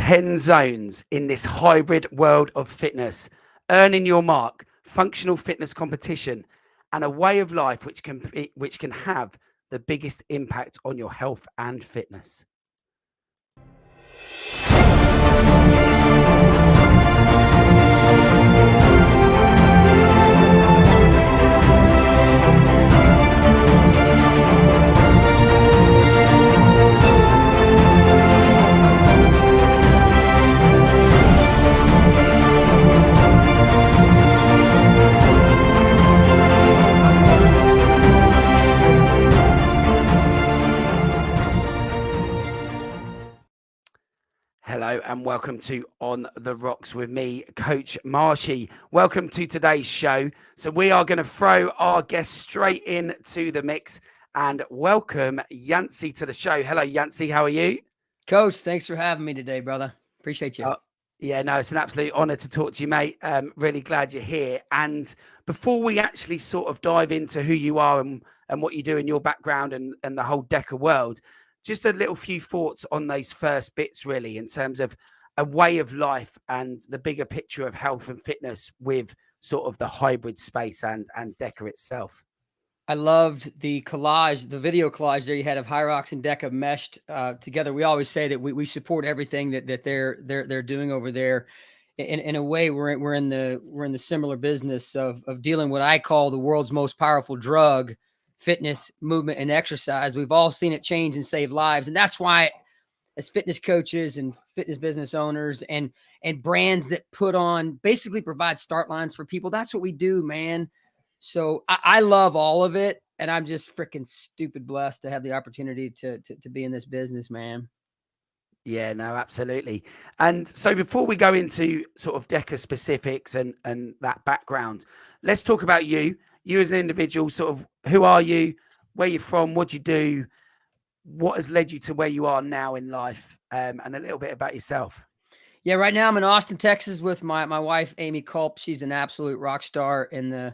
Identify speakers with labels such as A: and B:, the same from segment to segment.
A: 10 zones in this hybrid world of fitness, earning your mark, functional fitness competition, and a way of life which can have the biggest impact on your health and fitness. Hello and welcome to On The Rox with me, Coach Marshy. Welcome to today's show. So we are going to throw our guests straight into the mix and welcome Yancey to the show. Hello, Yancey. How are you?
B: Coach, thanks for having me today, brother. Appreciate you.
A: Yeah, no, it's an absolute honor to talk to you, mate. Really glad you're here. And before we actually sort of dive into who you are and what you do in your background and the whole DEKA world, just a little few thoughts on those first bits, really, in terms of a way of life and the bigger picture of health and fitness with sort of the hybrid space and DEKA itself.
B: I loved the collage, the video collage there you had of Hyrox and DEKA meshed together. We always say that we support everything that they're doing over there. In a way, we're in the similar business of dealing what I call the world's most powerful drug, fitness, movement, and exercise. We've all seen it change and save lives. And that's why as fitness coaches and fitness business owners and brands that basically provide start lines for people, that's what we do, man. So I love all of it. And I'm just freaking stupid blessed to have the opportunity to be in this business, man.
A: Yeah, no, absolutely. And so before we go into sort of DEKA specifics and that background, let's talk about you as an individual. Sort of who are you, where you're from, what you do, what has led you to where you are now in life, and a little bit about yourself.
B: Yeah, right now I'm in Austin, Texas with my wife, Amy Culp. She's an absolute rock star in the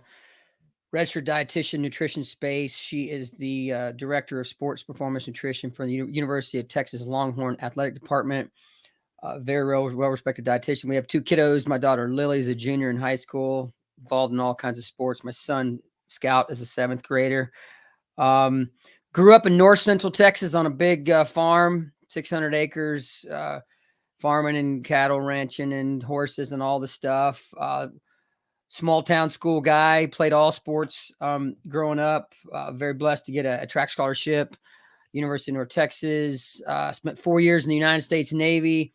B: registered dietitian nutrition space. She is the director of sports performance nutrition for the University of Texas Longhorn Athletic Department. Very well-respected dietitian. We have two kiddos. My daughter Lily is a junior in high school, involved in all kinds of sports. My son Scout is a 7th grader. Grew up in North Central Texas on a big farm, 600 acres, farming and cattle ranching and horses and all the stuff. Small town school guy, played all sports growing up. Very blessed to get a track scholarship, University of North Texas. Spent 4 years in the United States Navy.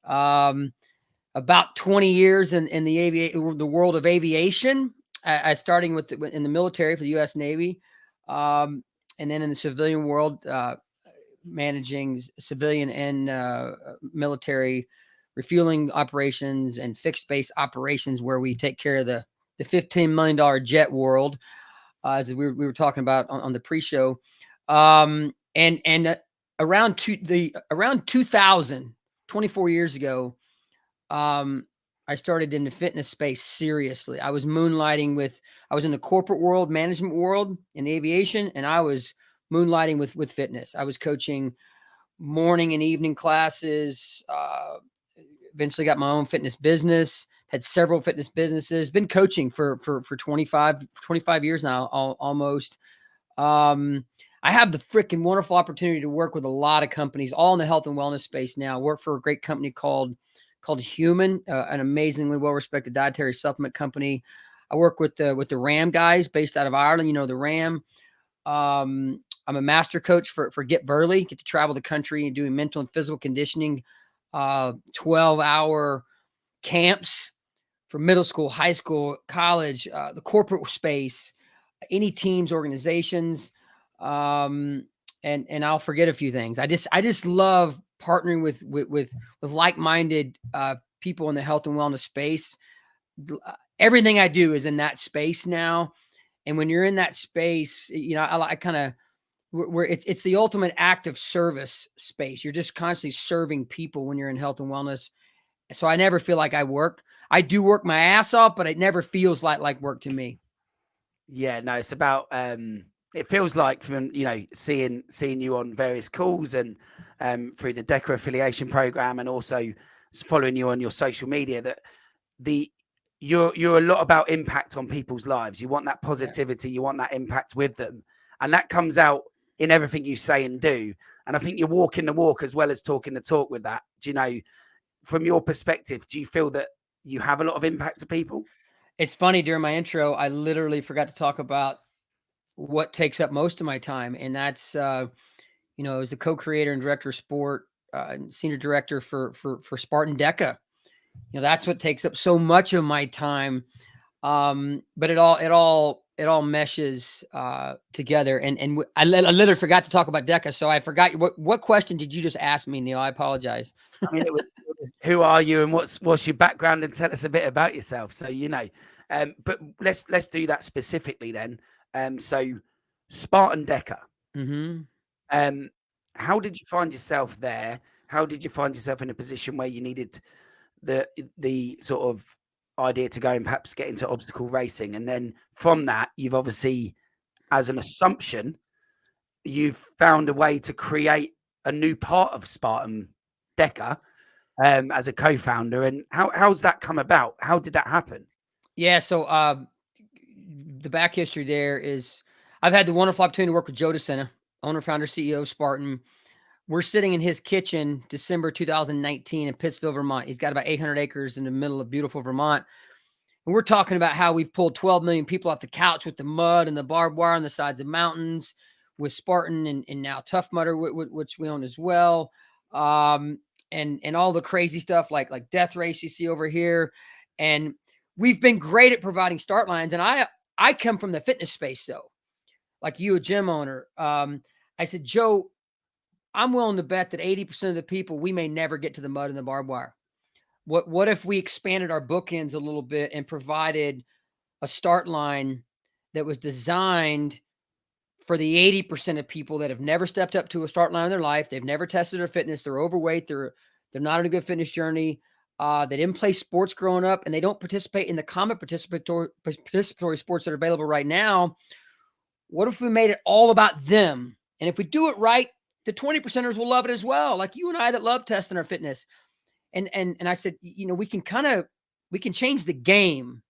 B: About 20 years in the world of aviation. I starting in the military for the U.S. Navy, and then in the civilian world, managing civilian and military refueling operations and fixed base operations, where we take care of the $15 million jet world, as we were talking about on the pre-show, and around 2000, 24 years ago. I started in the fitness space seriously. I was moonlighting I was in the corporate world, management world, in aviation, and I was moonlighting with fitness. I was coaching morning and evening classes, eventually got my own fitness business, had several fitness businesses, been coaching for 25 years now, almost. I have the freaking wonderful opportunity to work with a lot of companies, all in the health and wellness space now. I work for a great company called Human, an amazingly well-respected dietary supplement company. I work with the RAM guys based out of Ireland. You know, the RAM. I'm a master coach for Get Burly, get to travel the country and doing mental and physical conditioning, 12-hour camps for middle school, high school, college, the corporate space, any teams, organizations. And I'll forget a few things. I just love partnering with like-minded people in the health and wellness space. Everything I do is in that space now. And when you're in that space, you know, I kind of, where it's the ultimate act of service space. You're just constantly serving people when you're in health and wellness. So I never feel like I work. I do work my ass off, but it never feels like work to me.
A: Yeah, no, it's about it feels like from, you know, seeing you on various calls and through the DEKA affiliation program and also following you on your social media, that you're a lot about impact on people's lives. You want that positivity, you want that impact with them, and that comes out in everything you say and do. And I think you're walking the walk as well as talking the talk with that. Do you know, from your perspective, do you feel that you have a lot of impact to people?
B: It's funny, during my intro, I literally forgot to talk about what takes up most of my time. And that's, as the co-creator and director of sport, senior director for Spartan DEKA. That's what takes up so much of my time. But it all meshes together. And I literally forgot to talk about DEKA. So I forgot what question did you just ask me, Neil? I apologize.
A: I mean, it was who are you and what's your background, and tell us a bit about yourself. So, but let's do that specifically then. So Spartan DEKA.
B: Mm-hmm.
A: How did you find yourself there? How did you find yourself in a position where you needed the sort of idea to go and perhaps get into obstacle racing? And then from that, you've obviously, as an assumption, you've found a way to create a new part of Spartan DEKA as a co-founder. And how's that come about? How did that happen?
B: Yeah, so the back history there is I've had the wonderful opportunity to work with Joe DeSena, owner, founder, CEO of Spartan. We're sitting in his kitchen December 2019 in Pittsville, Vermont. He's got about 800 acres in the middle of beautiful Vermont. And we're talking about how we've pulled 12 million people off the couch with the mud and the barbed wire on the sides of mountains with Spartan and now Tough Mudder, which we own as well. And all the crazy stuff like Death Race you see over here. And we've been great at providing start lines. And I come from the fitness space, though, like you, a gym owner. I said, Joe, I'm willing to bet that 80% of the people, we may never get to the mud and the barbed wire. What if we expanded our bookends a little bit and provided a start line that was designed for the 80% of people that have never stepped up to a start line in their life? They've never tested their fitness. They're overweight. They're not on a good fitness journey. They didn't play sports growing up, and they don't participate in the common participatory sports that are available right now. What if we made it all about them? And if we do it right, the 20%ers will love it as well. Like you and I that love testing our fitness. And I said, we can change the game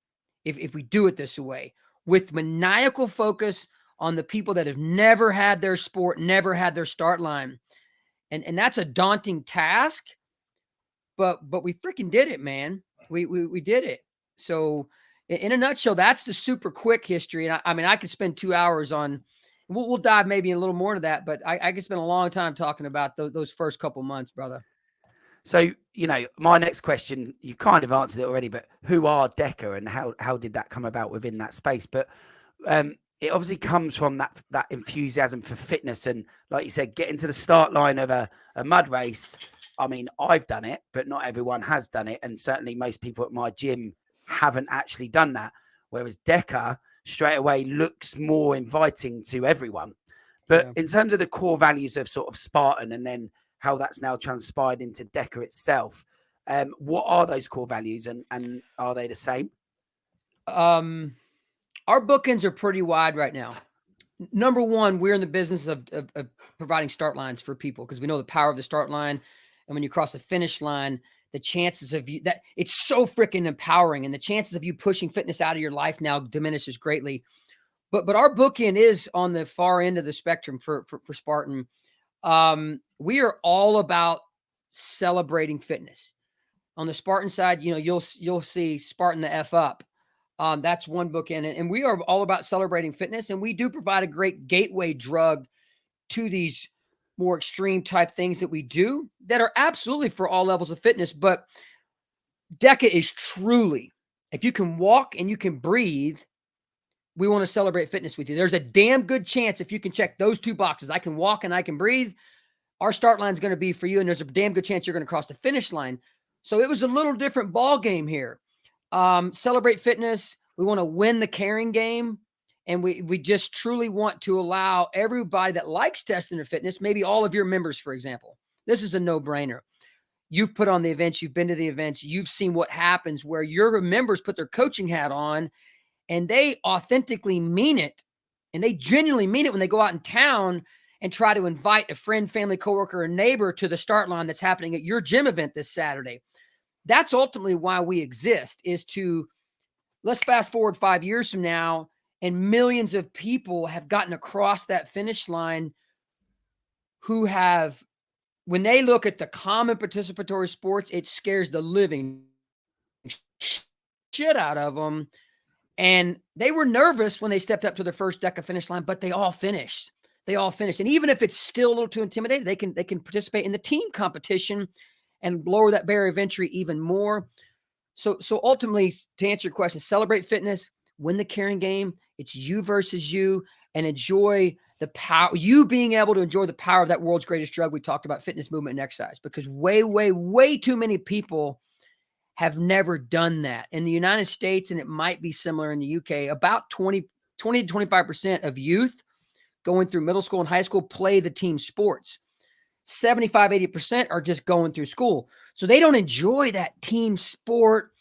B: if we do it this way, with maniacal focus on the people that have never had their sport, never had their start line. And that's a daunting task, but we freaking did it, man. We did it. So in a nutshell, that's the super quick history. And I could spend 2 hours on, we'll dive maybe a little more into that, but I could spend a long time talking about those first couple months, brother.
A: So, my next question, you kind of answered it already, but who are DEKA and how did that come about within that space? But it obviously comes from that enthusiasm for fitness. And like you said, getting to the start line of a mud race. I mean, I've done it, but not everyone has done it. And certainly most people at my gym haven't actually done that. Whereas DEKA straight away looks more inviting to everyone. But in terms of the core values of sort of Spartan and then how that's now transpired into DEKA itself, what are those core values and are they the same?
B: Our bookends are pretty wide right now. Number one, we're in the business of providing start lines for people because we know the power of the start line. And when you cross the finish line, the chances of you, that it's so freaking empowering, and the chances of you pushing fitness out of your life now diminishes greatly. But our bookend is on the far end of the spectrum for Spartan. We are all about celebrating fitness. On the Spartan side, you'll see Spartan the F up. That's one bookend, and we are all about celebrating fitness, and we do provide a great gateway drug to these more extreme type things that we do that are absolutely for all levels of fitness. But DEKA is truly, if you can walk and you can breathe, we want to celebrate fitness with you. There's a damn good chance if you can check those two boxes, I can walk and I can breathe, our start line is going to be for you. And there's a damn good chance you're going to cross the finish line. So it was a little different ball game here. Celebrate fitness. We want to win the caring game. And we just truly want to allow everybody that likes testing their fitness, maybe all of your members, for example. This is a no-brainer. You've put on the events. You've been to the events. You've seen what happens where your members put their coaching hat on and they authentically mean it. And they genuinely mean it when they go out in town and try to invite a friend, family, coworker, or neighbor to the start line that's happening at your gym event this Saturday. That's ultimately why we exist, is to, let's fast forward 5 years from now, and millions of people have gotten across that finish line who have, when they look at the common participatory sports, it scares the living shit out of them. And they were nervous when they stepped up to their first DEKA finish line, but they all finished. They all finished. And even if it's still a little too intimidating, they can participate in the team competition and lower that barrier of entry even more. So ultimately, to answer your question, celebrate fitness, win the caring game. It's you versus you, and enjoy the power, you being able to enjoy the power of that world's greatest drug we talked about, fitness, movement, and exercise, because way too many people have never done that. In the United States, and it might be similar in the UK, about 20 to 25% of youth going through middle school and high school play the team sports. 75, 80% are just going through school. So they don't enjoy that team sport,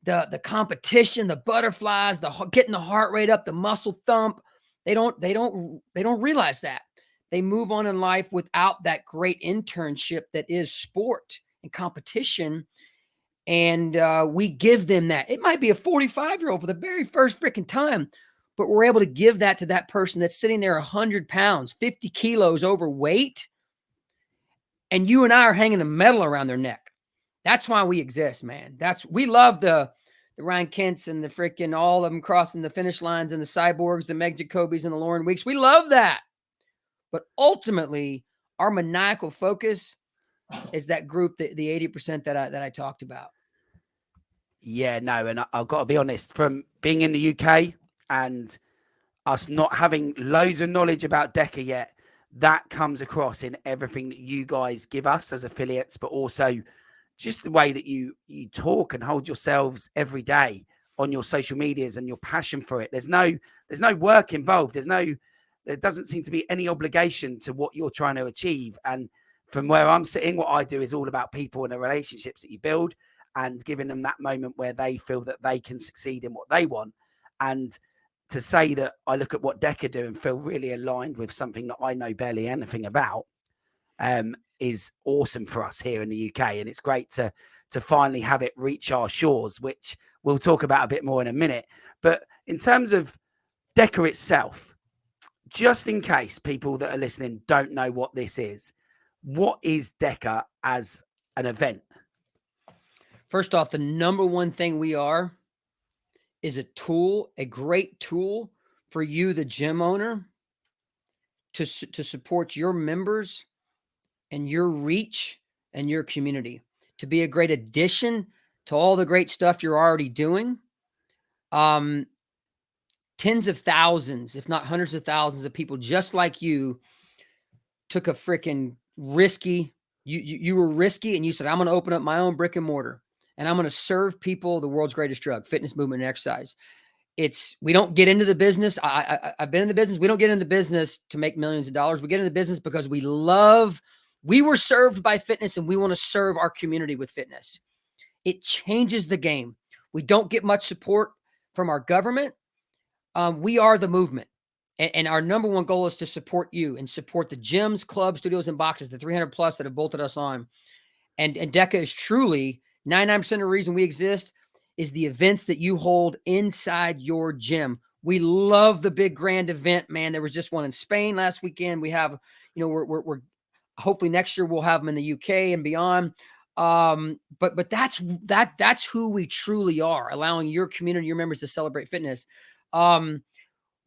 B: the competition, the butterflies, getting the heart rate up, the muscle thump. They don't realize that. They move on in life without that great internship that is sport and competition. And we give them that. It might be a 45-year-old for the very first freaking time, but we're able to give that to that person that's sitting there 100 pounds, 50 kilos overweight, and you and I are hanging a medal around their neck. That's why we exist, man. We love the Ryan Kents and the freaking all of them crossing the finish lines, and the Cyborgs, the Meg Jacobys, and the Lauren Weeks. We love that. But ultimately, our maniacal focus is that group, the 80% that I talked about.
A: Yeah, no, and I've got to be honest, from being in the UK and us not having loads of knowledge about DEKA yet, that comes across in everything that you guys give us as affiliates, but also just the way that you talk and hold yourselves every day on your social medias and your passion for it. There's no work involved. There doesn't seem to be any obligation to what you're trying to achieve. And from where I'm sitting, what I do is all about people and the relationships that you build, and giving them that moment where they feel that they can succeed in what they want. And to say that I look at what DEKA do and feel really aligned with something that I know barely anything about is awesome for us here in the UK. And it's great to finally have it reach our shores, which we'll talk about a bit more in a minute. But in terms of DEKA itself, just in case people that are listening don't know what this is, what is DEKA as an event?
B: First off, the number one thing we are is a great tool for you, the gym owner, to support your members and your reach and your community, to be a great addition to all the great stuff you're already doing. Tens of thousands, if not hundreds of thousands of people just like you took a freaking risky, you were risky, and you said, I'm going to open up my own brick and mortar, and I'm going to serve people the world's greatest drug, fitness, movement, and exercise. We don't get into the business. I've been in the business. We don't get into the business to make millions of dollars. We get into the business because we were served by fitness, and we want to serve our community with fitness. It changes the game. We don't get much support from our government. We are the movement. And our number one goal is to support you and support the gyms, clubs, studios, and boxes, the 300 plus that have bolted us on. And DEKA is truly 99% of the reason we exist is the events that you hold inside your gym. We love the big grand event, man. There was just one in Spain last weekend. We have, we're hopefully next year we'll have them in the UK and beyond. But that's who we truly are, allowing your community, your members to celebrate fitness.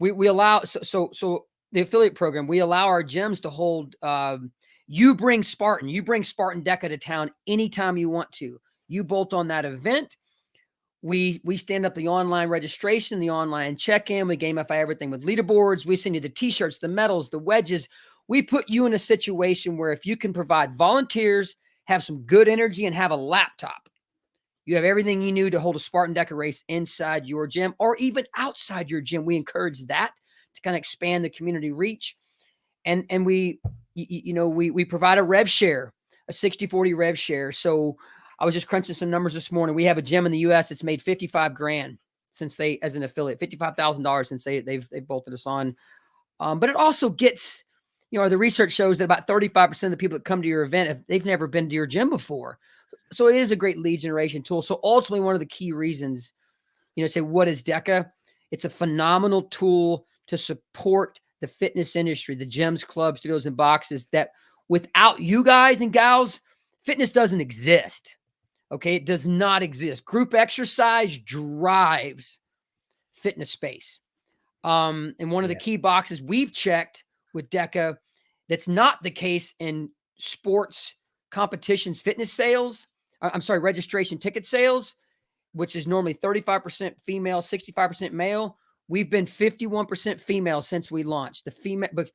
B: We allow, so the affiliate program, we allow our gyms to hold, you bring Spartan DEKA to town anytime you want to. You bolt on that event. We stand up the online registration, the online check-in. We gamify everything with leaderboards. We send you the t-shirts, the medals, the wedges. We put you in a situation where if you can provide volunteers, have some good energy, and have a laptop, you have everything you need to hold a Spartan DEKA race inside your gym or even outside your gym. We encourage that to kind of expand the community reach. And we provide a rev share, a 60-40 rev share. So I was just crunching some numbers this morning. We have a gym in the US that's made $55,000 since as an affiliate, $55,000 since they've bolted us on. But it also gets, the research shows that about 35% of the people that come to your event, they've never been to your gym before. So it is a great lead generation tool. So ultimately, one of the key reasons, say, what is DEKA? It's a phenomenal tool to support the fitness industry, the gyms, clubs, studios, and boxes, that without you guys and gals, fitness doesn't exist. Okay. It does not exist. Group exercise drives fitness space. And one of the key boxes we've checked with DEKA that's not the case in sports competitions, fitness sales, registration ticket sales, which is normally 35% female, 65% male. We've been 51% female since we launched. The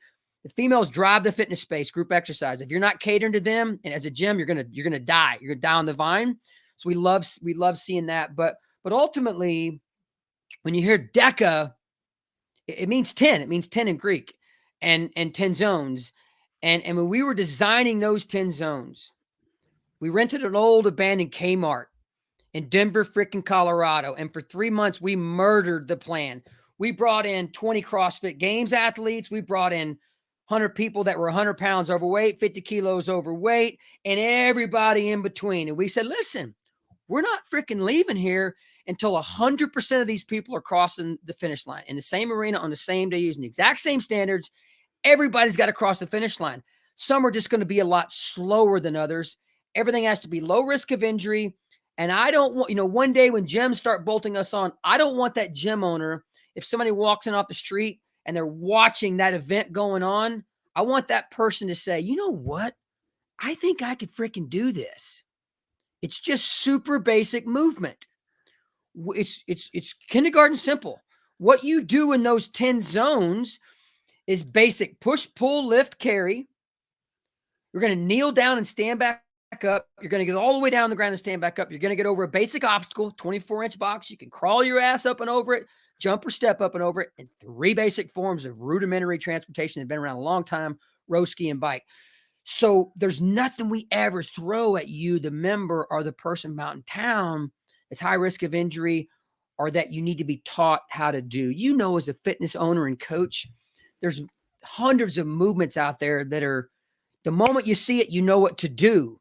B: females drive the fitness space, group exercise. If you're not catering to them, and as a gym, you're gonna die. You're gonna die on the vine. So we love seeing that. But ultimately, when you hear DEKA, it means 10. It means 10 in Greek, and 10 zones. And when we were designing those 10 zones, we rented an old abandoned Kmart in Denver, freaking Colorado. And for 3 months, we murdered the plan. We brought in 20 CrossFit Games athletes. We brought in 100 people that were 100 pounds overweight, 50 kilos overweight, and everybody in between. And we said, listen, we're not freaking leaving here until 100% of these people are crossing the finish line in the same arena on the same day, using the exact same standards. Everybody's got to cross the finish line. Some are just going to be a lot slower than others. Everything has to be low risk of injury. And I don't want, one day when gyms start bolting us on, I don't want that gym owner, if somebody walks in off the street and they're watching that event going on, I want that person to say, you know what? I think I could freaking do this. It's just super basic movement. It's kindergarten simple. What you do in those 10 zones is basic push, pull, lift, carry. You're going to kneel down and stand back up. You're going to get all the way down the ground and stand back up. You're going to get over a basic obstacle, 24-inch box. You can crawl your ass up and over it, jump or step up and over it, and 3 basic forms of rudimentary transportation that have been around a long time, row, ski, and bike. So there's nothing we ever throw at you, the member or the person out in town, that's high risk of injury or that you need to be taught how to do. As a fitness owner and coach, there's hundreds of movements out there that are, the moment you see it, you know what to do.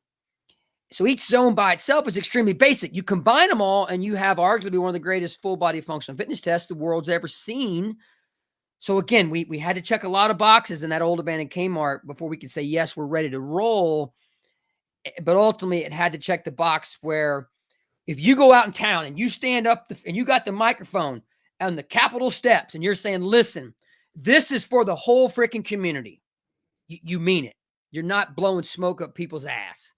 B: So each zone by itself is extremely basic. You combine them all and you have arguably one of the greatest full body functional fitness tests the world's ever seen. So again, we had to check a lot of boxes in that old abandoned Kmart before we could say, yes, we're ready to roll. But ultimately it had to check the box where if you go out in town and you stand up and you got the microphone on the Capitol steps and you're saying, listen, this is for the whole freaking community. You mean it. You're not blowing smoke up people's ass.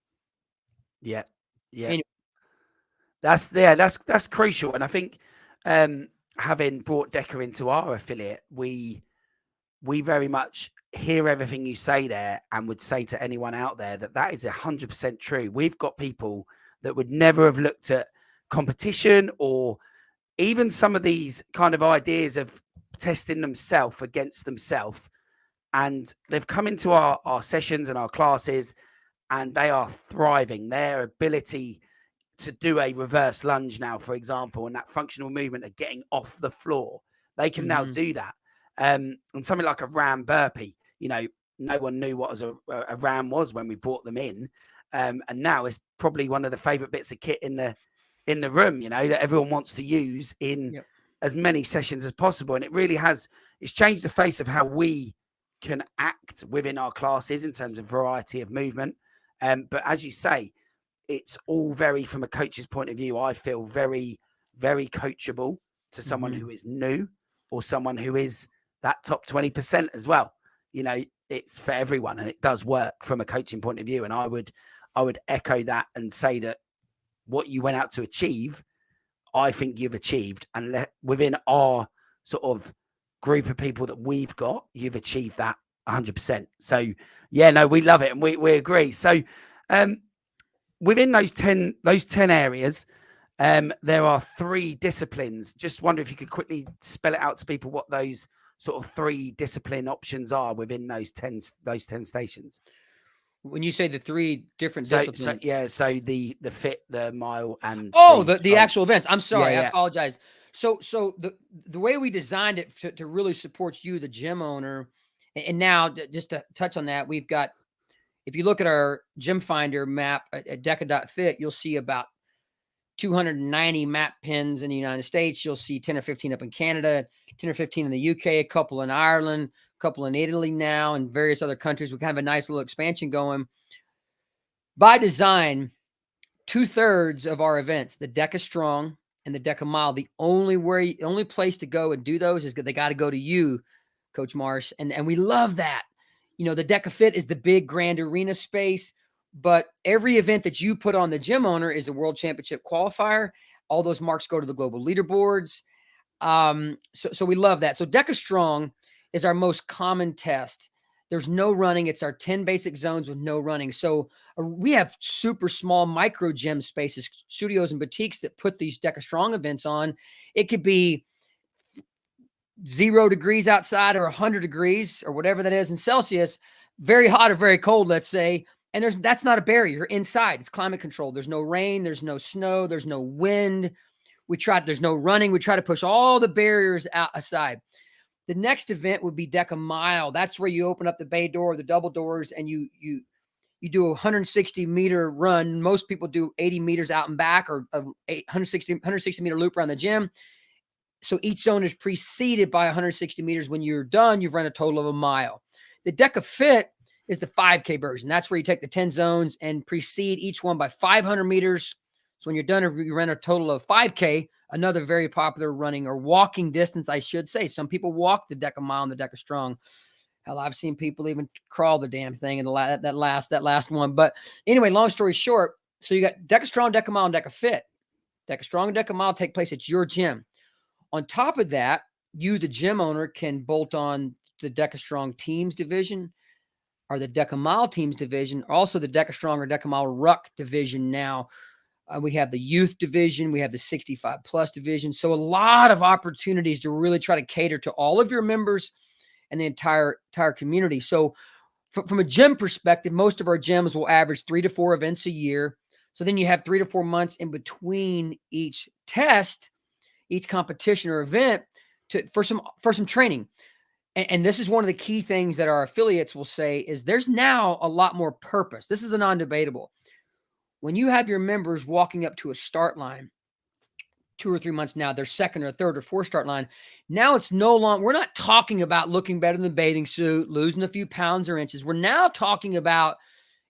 A: Yeah.
B: Anyway.
A: That's crucial. And I think having brought DEKA into our affiliate, we very much hear everything you say there and would say to anyone out there that is 100% true. We've got people that would never have looked at competition or even some of these kind of ideas of testing themselves against themselves. And they've come into our sessions and our classes and they are thriving. Their ability to do a reverse lunge now, for example, and that functional movement of getting off the floor, they can now do that. And something like a ram burpee, no one knew what a ram was when we brought them in. And now it's probably one of the favorite bits of kit in the room, that everyone wants to use in as many sessions as possible. And it really it's changed the face of how we can act within our classes in terms of variety of movement. But as you say, it's all very, from a coach's point of view, I feel very, very coachable to someone who is new or someone who is that top 20% as well. It's for everyone and it does work from a coaching point of view. And I would echo that and say that what you went out to achieve, I think you've achieved. And within our sort of group of people that we've got, you've achieved that 100%. So we love it and we agree. So within those 10 areas, there are 3 disciplines. Just wonder if you could quickly spell it out to people what those sort of 3 discipline options are within those 10 stations.
B: When you say the 3 different disciplines.
A: So the fit, the mile, and
B: the actual events. I'm sorry, I apologize. So the way we designed it to really support you, the gym owner, And now, just to touch on that, we've got, if you look at our Gym Finder map at DEKA.fit, you'll see about 290 map pins in the United States. You'll see 10 or 15 up in Canada, 10 or 15 in the UK, a couple in Ireland, a couple in Italy now, and various other countries. We kind of have a nice little expansion going. By design, 2/3 of our events, the DEKA Strong and the DEKA Mile, the only place to go and do those is they got to go to you, Coach Marsh. And we love that. You know, the DEKA Fit is the big grand arena space, but every event that you put on the gym owner is a world championship qualifier. All those marks go to the global leaderboards. So we love that. So DEKA Strong is our most common test. There's no running. It's our 10 basic zones with no running. So we have super small micro gym spaces, studios and boutiques that put these DEKA Strong events on. It could be 0 degrees outside or 100 degrees or whatever that is in Celsius, very hot or very cold, let's say. And that's not a barrier. You're inside. It's climate controlled. There's no rain. There's no snow. There's no wind. There's no running. We try to push all the barriers aside. The next event would be DEKA Mile. That's where you open up the bay door, the double doors, and you do a 160-meter run. Most people do 80 meters out and back, or a 160-meter loop around the gym. So each zone is preceded by 160 meters. When you're done, you've run a total of a mile. The DEKA Fit is the 5K version. That's where you take the 10 zones and precede each one by 500 meters. So when you're done, you run a total of 5K, another very popular running or walking distance, I should say. Some people walk the DEKA Mile and the DEKA Strong. Hell, I've seen people even crawl the damn thing in that last one. But anyway, long story short, so you got DEKA Strong, DEKA Mile, and DEKA Fit. DEKA Strong and DEKA Mile take place at your gym. On top of that, you, the gym owner, can bolt on the DEKA Strong Teams division or the DEKA Mile Teams division, also the DEKA Strong or DEKA Mile Ruck division now. We have the youth division. We have the 65 plus division. So a lot of opportunities to really try to cater to all of your members and the entire community. So from a gym perspective, most of our gyms will average 3 to 4 events a year. So then you have 3 to 4 months in between each test, each competition or event for some training. And this is one of the key things that our affiliates will say is there's now a lot more purpose. This is a non-debatable. When you have your members walking up to a start line 2 or 3 months now, their second or third or fourth start line, now it's no longer, we're not talking about looking better in the bathing suit, losing a few pounds or inches. We're now talking about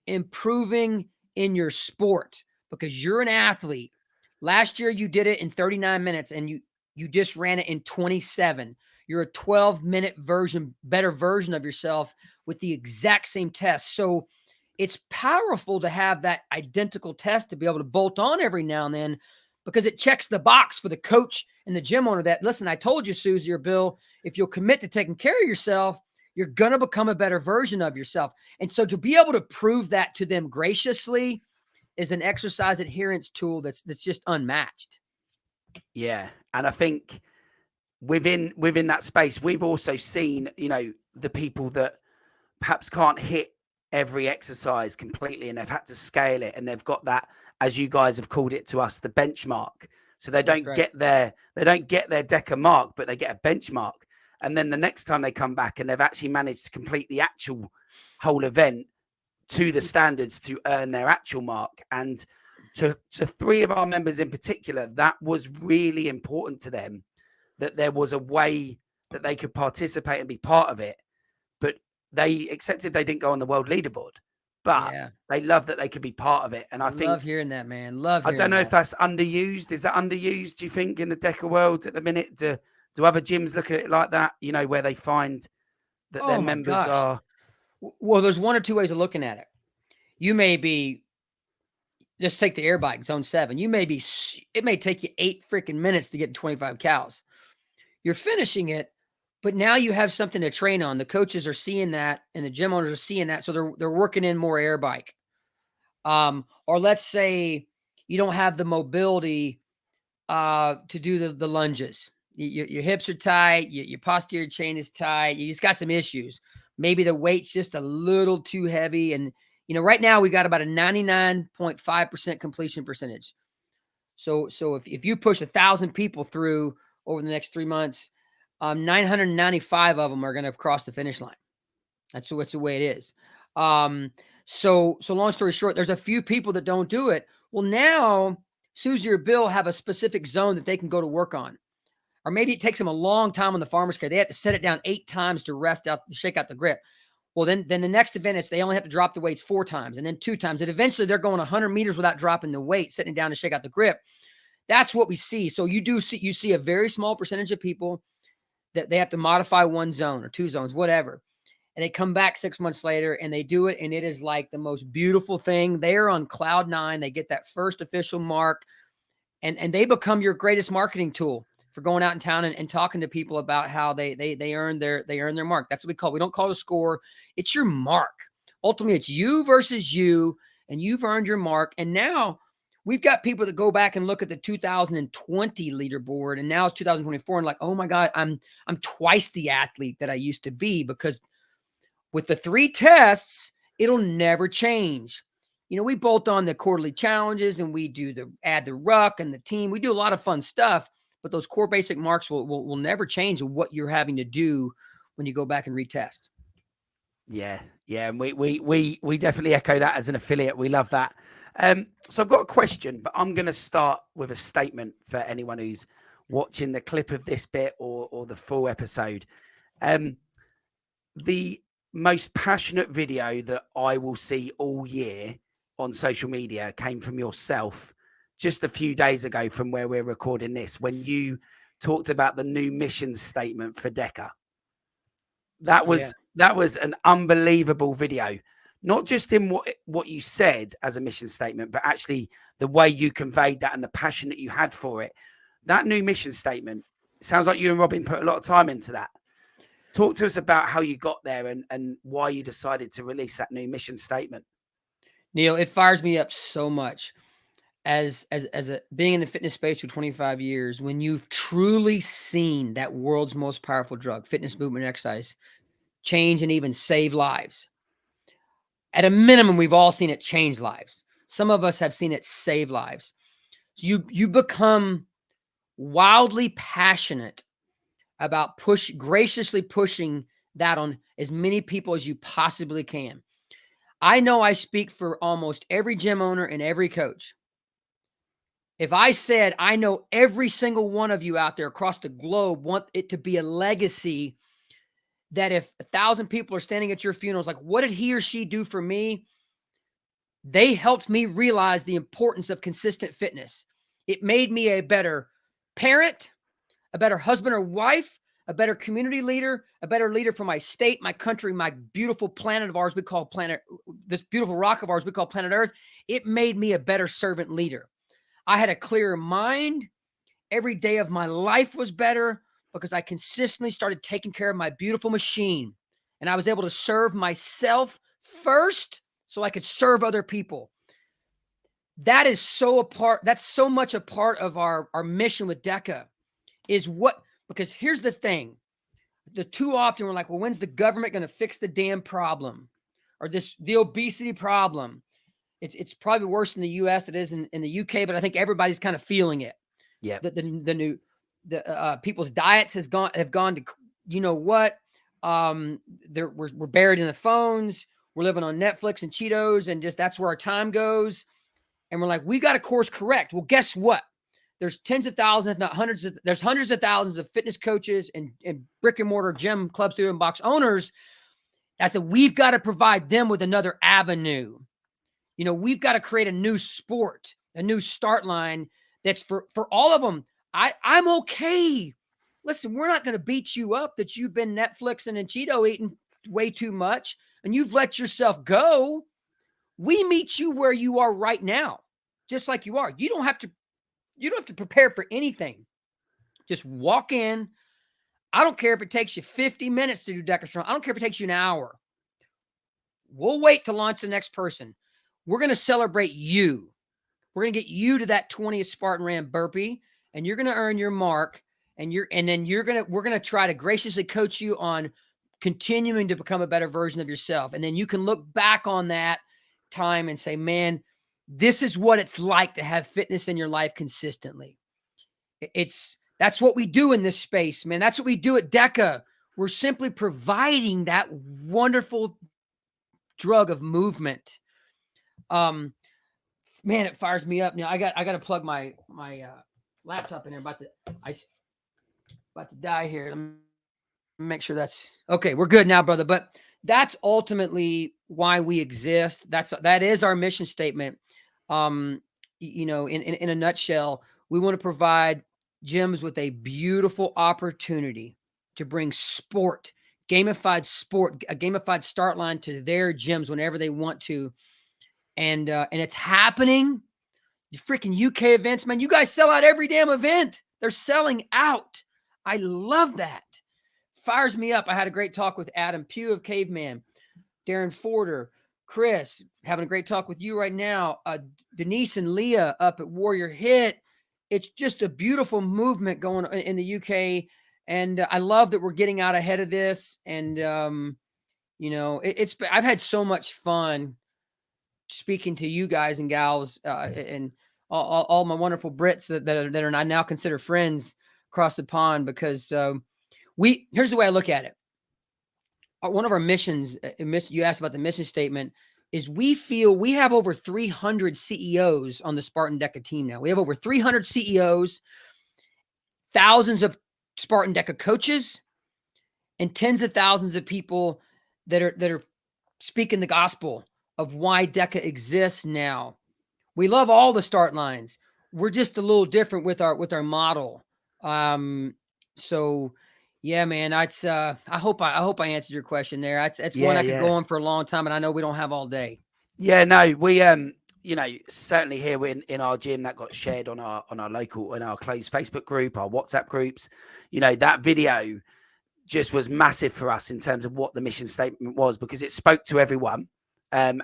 B: improving in your sport because you're an athlete. Last year you did it in 39 minutes and you just ran it in 27. You're a 12-minute better version of yourself with the exact same test. So it's powerful to have that identical test to be able to bolt on every now and then because it checks the box for the coach and the gym owner that, listen, I told you, Susie or Bill, if you'll commit to taking care of yourself, you're going to become a better version of yourself. And so to be able to prove that to them graciously is an exercise adherence tool that's just unmatched.
A: Yeah. And I think within that space, we've also seen, the people that perhaps can't hit every exercise completely and they've had to scale it and they've got that, as you guys have called it to us, the benchmark. So they don't get their DEKA mark, but they get a benchmark. And then the next time they come back and they've actually managed to complete the actual whole event to the standards to earn their actual mark. And to 3 of our members in particular, that was really important to them, that there was a way that they could participate and be part of it. But they accepted they didn't go on the world leaderboard, but they love that they could be part of it. And I
B: love hearing that, man. I
A: don't know if that's underused. Is that underused, do you think, in the DEKA world at the minute? Do other gyms look at it like that, where they find that their members are?
B: Well, there's 1 or 2 ways of looking at it. You may be, just take the air bike, zone 7. It may take you 8 freaking minutes to get to 25 cows. You're finishing it, but now you have something to train on. The coaches are seeing that and the gym owners are seeing that. So they're working in more air bike. Or let's say you don't have the mobility to do the lunges. Your hips are tight. Your posterior chain is tight. You just got some issues. Maybe the weight's just a little too heavy. And, right now we got about a 99.5% completion percentage. So if you push 1,000 people through over the next 3 months, 995 of them are going to cross the finish line. That's the way it is. So long story short, there's a few people that don't do it. Well, now Susie or Bill have a specific zone that they can go to work on. Or maybe it takes them a long time on the farmer's carry. They have to set it down 8 times to rest out, to shake out the grip. Well, then the next event is they only have to drop the weights 4 times and then 2 times. And eventually they're going 100 meters without dropping the weight, sitting down to shake out the grip. That's what we see. So you see a very small percentage of people that they have to modify 1 zone or 2 zones, whatever. And they come back 6 months later and they do it. And it is like the most beautiful thing. They're on cloud 9. They get that first official mark and they become your greatest marketing tool for going out in town and talking to people about how they earn their mark. That's what we call it. We don't call it a score. It's your mark. Ultimately, it's you versus you, and you've earned your mark. And now we've got people that go back and look at the 2020 leaderboard, and now it's 2024, and like, oh my God, I'm twice the athlete that I used to be, because with the 3 tests, it'll never change. You know, we bolt on the quarterly challenges and we do add the ruck and the team. We do a lot of fun stuff, but those core basic marks will never change in what you're having to do when you go back and retest.
A: Yeah. And we definitely echo that as an affiliate. We love that. So I've got a question, but I'm going to start with a statement for anyone who's watching the clip of this bit or the full episode. The most passionate video that I will see all year on social media came from yourself just a few days ago from where we're recording this, when you talked about the new mission statement for DEKA. That was an unbelievable video, not just in what you said as a mission statement, but actually the way you conveyed that and the passion that you had for it. That new mission statement, it sounds like you and Robin put a lot of time into that. Talk to us about how you got there and why you decided to release that new mission statement.
B: Neil, it fires me up so much as being in the fitness space for 25 years, when you've truly seen that world's most powerful drug, fitness, movement, exercise, change and even save lives. At a minimum, we've all seen it change lives. Some of us have seen it save lives. So you become wildly passionate about graciously pushing that on as many people as you possibly can. I know I speak for almost every gym owner and every coach. If I said, I know every single one of you out there across the globe want it to be a legacy, that if 1,000 people are standing at your funerals, like, what did he or she do for me? They helped me realize the importance of consistent fitness. It made me a better parent, a better husband or wife, a better community leader, a better leader for my state, my country, my beautiful planet of ours we call this beautiful rock of ours we call planet Earth. It made me a better servant leader. I had a clearer mind. Every day of my life was better because I consistently started taking care of my beautiful machine. And I was able to serve myself first so I could serve other people. That is that's so much a part of our mission with DEKA because here's the thing. Too often we're like, well, when's the government going to fix the damn problem? Or the obesity problem? It's probably worse in the US than it is in the UK, but I think everybody's kind of feeling it.
A: Yeah.
B: The people's diets have gone to, you know what? We're buried in the phones. We're living on Netflix and Cheetos, and just that's where our time goes. And we're like, we got to course correct. Well, guess what? There's tens of thousands, if not hundreds of thousands of fitness coaches and brick and mortar gym, club, studio, and box owners. I said, we've got to provide them with another avenue. You know, we've got to create a new sport, a new start line that's for all of them. I'm okay. Listen, we're not going to beat you up that you've been Netflixing and Cheeto eating way too much and you've let yourself go. We meet you where you are right now, just like you are. You don't have to prepare for anything. Just walk in. I don't care if it takes you 50 minutes to do DEKA Strong. I don't care if it takes you an hour. We'll wait to launch the next person. We're going to celebrate you. We're going to get you to that 20th Spartan Ram burpee, and you're going to earn your mark. And we're going to try to graciously coach you on continuing to become a better version of yourself. And then you can look back on that time and say, man, this is what it's like to have fitness in your life consistently. That's what we do in this space, man. That's what we do at DEKA. We're simply providing that wonderful drug of movement. Man, it fires me up. Now I got to plug my laptop in there. About to die here. Let me make sure that's okay. We're good now, brother. But that's ultimately why we exist. That is our mission statement. In a nutshell, we want to provide gyms with a beautiful opportunity to bring sport, a gamified start line to their gyms whenever they want to. And it's happening. The freaking UK events, man, you guys sell out every damn event. They're selling out. I love that. Fires me up. I had a great talk with Adam Pugh of Caveman, Darren Forder, Chris, having a great talk with you right now. Denise and Leah up at Warrior Hit. It's just a beautiful movement going on in the UK. And I love that we're getting out ahead of this. And, I've had so much fun speaking to you guys and gals and all my wonderful Brits that are I now consider friends across the pond, because here's the way I look at it. One of our missions, you asked about the mission statement, is we feel we have over 300 CEOs on the Spartan DEKA team now. We have over 300 CEOs, thousands of Spartan DEKA coaches, and tens of thousands of people that are speaking the gospel of why DEKA exists now. We love all the start lines. We're just a little different with our model. So yeah, man, I hope I answered your question there. That's one I could go on for a long time, and I know we don't have all day.
A: Yeah, no, we certainly here in our gym that got shared on our local, in our closed Facebook group, our WhatsApp groups. That video just was massive for us in terms of what the mission statement was, because it spoke to everyone. And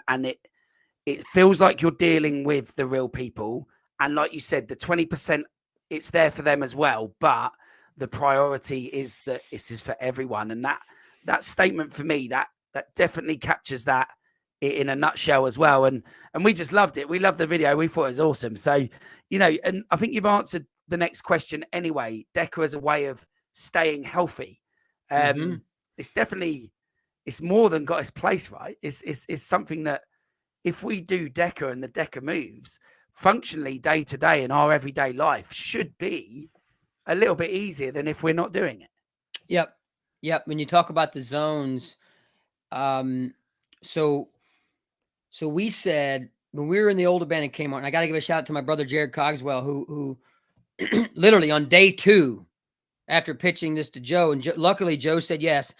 A: it feels like you're dealing with the real people. And like you said, the 20%, it's there for them as well. But the priority is that this is for everyone. And that statement for me, that definitely captures that in a nutshell as well. And we just loved it. We loved the video. We thought it was awesome. So, and I think you've answered the next question anyway. DEKA as a way of staying healthy. It's more than got its place, right? It's something that if we do DEKA and the DEKA moves functionally day to day in our everyday life, should be a little bit easier than if we're not doing it.
B: Yep. When you talk about the zones, so we said when we were in the old abandoned Kmart, and I got to give a shout out to my brother Jared Cogswell, who literally on day 2 after pitching this to Joe, and luckily Joe said yes.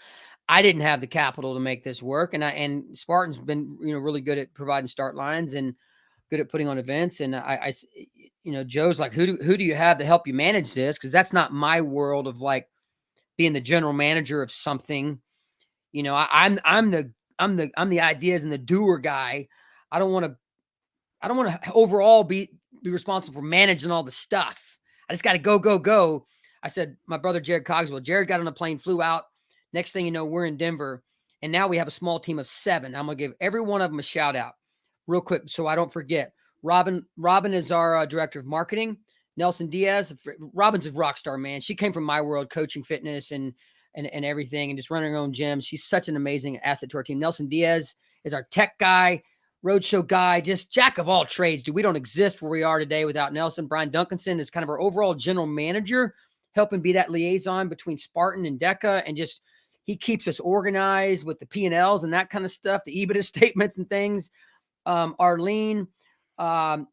B: I didn't have the capital to make this work, and Spartan's been really good at providing start lines and good at putting on events. And I Joe's like, who do you have to help you manage this? Because that's not my world of like being the general manager of something. I'm the ideas and the doer guy. I don't want to overall be responsible for managing all the stuff. I just got to go. I said, my brother Jared Cogswell. Jared got on a plane, flew out. Next thing you know, we're in Denver, and now we have a small team of 7. I'm going to give every one of them a shout out real quick so I don't forget. Robin is our director of marketing. Nelson Diaz, Robin's a rock star, man. She came from my world, coaching fitness and everything, and just running her own gym. She's such an amazing asset to our team. Nelson Diaz is our tech guy, roadshow guy, just jack of all trades, dude. We don't exist where we are today without Nelson. Brian Duncanson is kind of our overall general manager, helping be that liaison between Spartan and DEKA, and just he keeps us organized with the P&Ls and that kind of stuff, the EBITDA statements and things. Arlene,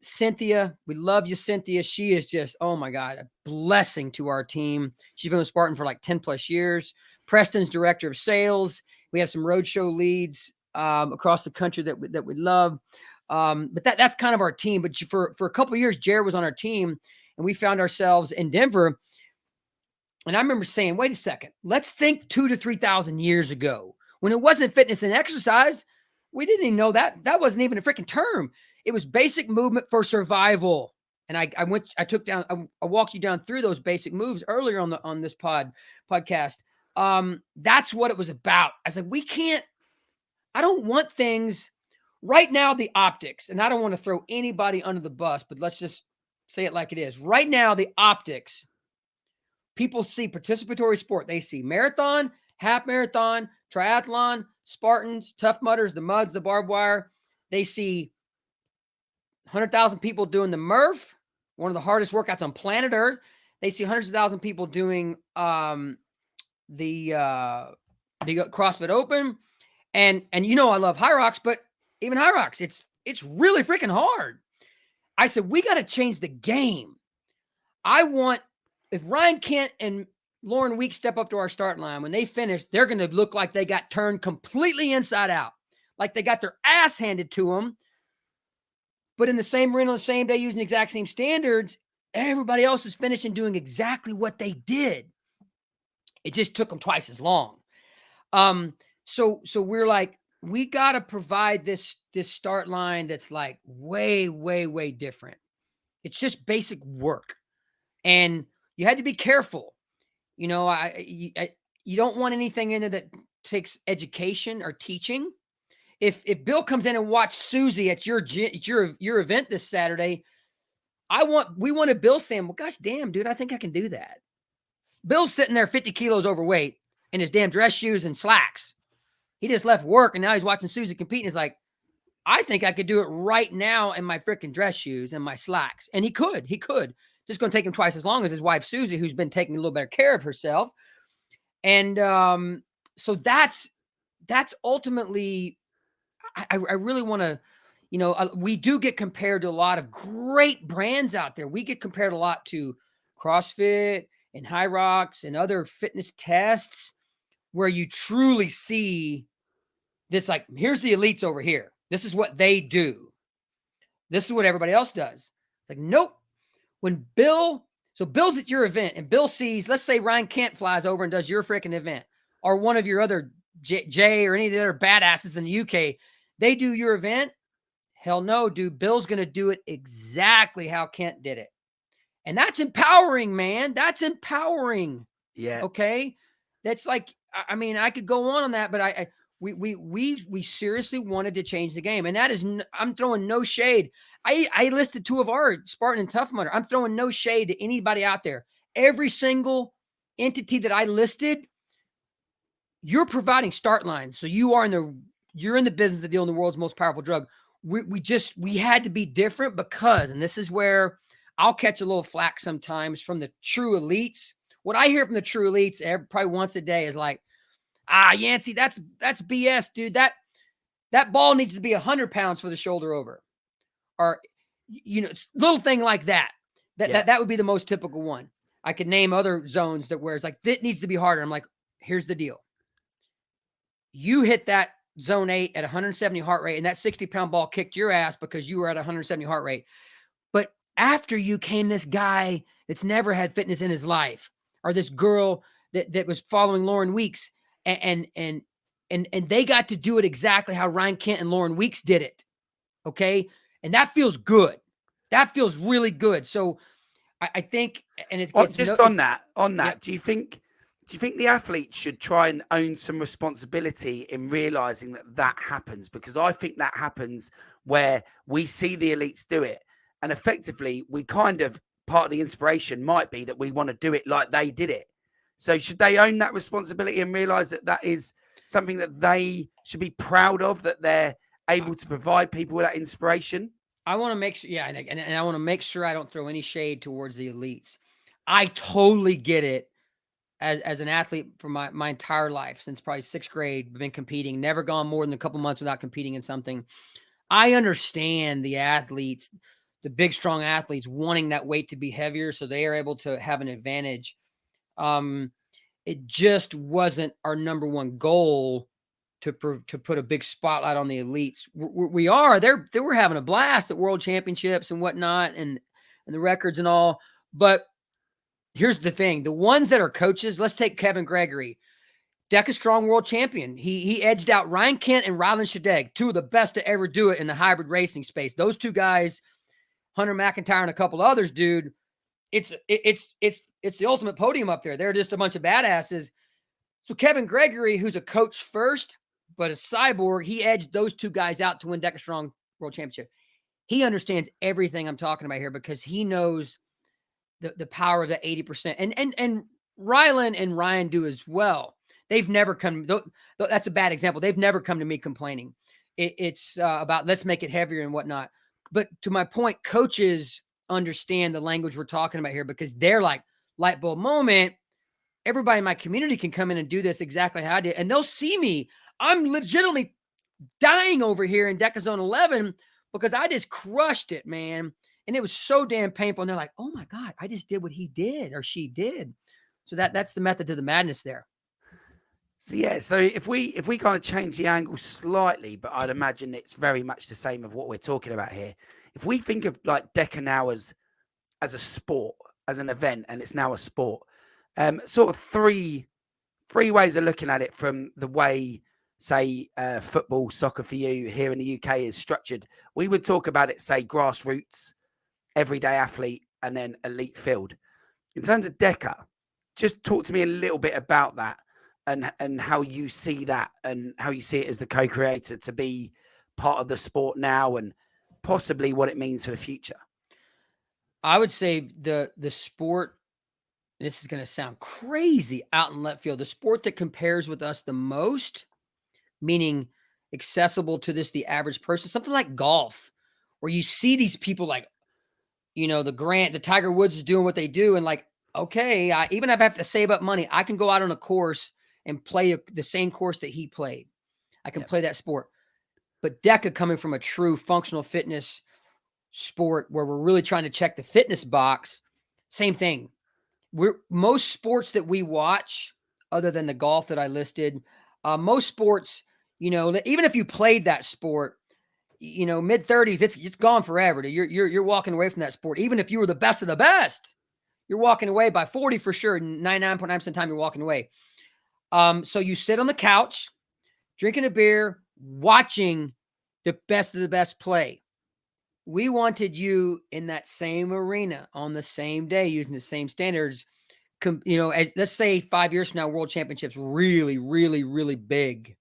B: Cynthia, we love you, Cynthia. She is just, oh my God, a blessing to our team. She's been with Spartan for like 10 plus years. Preston's director of sales. We have some roadshow leads across the country that we love. But that's kind of our team. But for a couple of years, Jared was on our team, and we found ourselves in Denver. And I remember saying, wait a second, let's think 2,000 to 3,000 years ago when it wasn't fitness and exercise. We didn't even know that wasn't even a freaking term. It was basic movement for survival. And I walked you down through those basic moves earlier on this podcast. That's what it was about. I was like, I don't want things right now, the optics, and I don't want to throw anybody under the bus, but let's just say it like it is. Right now, the optics, people see participatory sport. They see marathon half marathon, triathlon, Spartans, Tough Mudders, the Muds, the barbed wire. They see 100,000 people doing the Murph, one of the hardest workouts on planet Earth. They see hundreds of thousands of people doing the CrossFit Open. And you know I love Hyrox, but even Hyrox, it's really freaking hard. I said, we got to change the game. If Ryan Kent and Lauren Weeks step up to our start line, when they finish, they're going to look like they got turned completely inside out, like they got their ass handed to them. But in the same arena on the same day, using the exact same standards, everybody else is finishing doing exactly what they did. It just took them twice as long. So we're like, we got to provide this start line that's like way, way, way different. It's just basic work. And you had to be careful. You know, you don't want anything in there that takes education or teaching. If Bill comes in and watched Susie at your event this Saturday, we wanted Bill saying, well, gosh damn, dude, I think I can do that. Bill's sitting there 50 kilos overweight in his damn dress shoes and slacks. He just left work and now he's watching Susie compete and he's like, I think I could do it right now in my freaking dress shoes and my slacks. And he could. Just going to take him twice as long as his wife, Susie, who's been taking a little better care of herself. And so that's ultimately, I really want to, you know, we do get compared to a lot of great brands out there. We get compared a lot to CrossFit and Hyrox and other fitness tests where you truly see this, like, here's the elites over here. This is what they do. This is what everybody else does. Like, nope. When Bill's at your event and Bill sees, let's say Ryan Kent flies over and does your freaking event, or one of your other Jay or any of the other badasses in the UK, they do your event. Hell no, dude. Bill's going to do it exactly how Kent did it. And that's empowering, man. That's empowering.
A: Yeah.
B: Okay. That's like, I mean, I could go on that, but we seriously wanted to change the game. And that is, I'm throwing no shade. I listed two of our Spartan and Tough Mudder. I'm throwing no shade to anybody out there. Every single entity that I listed, you're providing start lines. So you're in the business of dealing with the world's most powerful drug. We had to be different because, and this is where I'll catch a little flack sometimes from the true elites. What I hear from the true elites probably once a day is like, Yancey, that's BS, dude. That ball needs to be 100 pounds for the shoulder over. Or, you know, little thing like that. That would be the most typical one. I could name other zones where it's like, that needs to be harder. I'm like, here's the deal. You hit that zone 8 at 170 heart rate, and that 60-pound ball kicked your ass because you were at 170 heart rate. But after you came this guy that's never had fitness in his life, or this girl that was following Lauren Weeks, and they got to do it exactly how Ryan Kent and Lauren Weeks did it. Okay. And that feels good. That feels really good. So I think, and it's
A: just on that, yeah. Do you think the athletes should try and own some responsibility in realizing that happens? Because I think that happens where we see the elites do it, and effectively we kind of, part of the inspiration might be that we want to do it like they did it. So should they own that responsibility and realize that is something that they should be proud of, that they're able to provide people with that inspiration?
B: I want to make sure, yeah, and I want to make sure I don't throw any shade towards the elites. I totally get it. As an athlete for my entire life, since probably 6th grade, been competing, never gone more than a couple months without competing in something. I understand the athletes, the big, strong athletes, wanting that weight to be heavier so they are able to have an advantage. It just wasn't our number one goal to put a big spotlight on the elites. They were having a blast at world championships and whatnot, and the records and all. But here's the thing. The ones that are coaches, let's take Kevin Gregory, DEKA Strong world champion. He edged out Ryan Kent and Ryland Shadegg, two of the best to ever do it in the hybrid racing space. Those two guys, Hunter McIntyre and a couple others, dude, it's the ultimate podium up there. They're just a bunch of badasses. So Kevin Gregory, who's a coach first, but a cyborg, he edged those two guys out to win DEKA Strong world championship. He understands everything I'm talking about here because he knows the power of the 80%. And Rylan and Ryan do as well. they've never come. That's a bad example. They've never come to me complaining. It's about let's make it heavier and whatnot. But to my point, coaches understand the language we're talking about here because they're like light bulb moment. Everybody in my community can come in and do this exactly how I did, and they'll see me. I'm legitimately dying over here in DEKA Zone 11 because I just crushed it, man. And it was so damn painful. And they're like, oh my God, I just did what he did or she did. So that's the method to the madness there.
A: So yeah, so if we kind of change the angle slightly, but I'd imagine it's very much the same of what we're talking about here. If we think of like DEKA now as a sport, as an event, and it's now a sport, sort of three ways of looking at it from the way, say, football, soccer for you here in the UK is structured. We would talk about it, say, grassroots, everyday athlete, and then elite field. In terms of DEKA, just talk to me a little bit about that and how you see that and how you see it as the co-creator to be part of the sport now and possibly what it means for the future.
B: I would say the sport, this is going to sound crazy out in left field, the sport that compares with us the most, meaning accessible to the average person, something like golf, where you see these people like, the Tiger Woods is doing what they do. And like, okay, even if I have to save up money, I can go out on a course and play the same course that he played. I can play that sport. But DEKA coming from a true functional fitness sport where we're really trying to check the fitness box, same thing. Most sports that we watch, other than the golf that I listed, most sports, even if you played that sport, mid-30s, it's gone forever. You're walking away from that sport. Even if you were the best of the best, you're walking away by 40 for sure. 99.9% of the time you're walking away. So you sit on the couch, drinking a beer, watching the best of the best play. We wanted you in that same arena on the same day, using the same standards. As let's say 5 years from now, World Championships really, really, really big.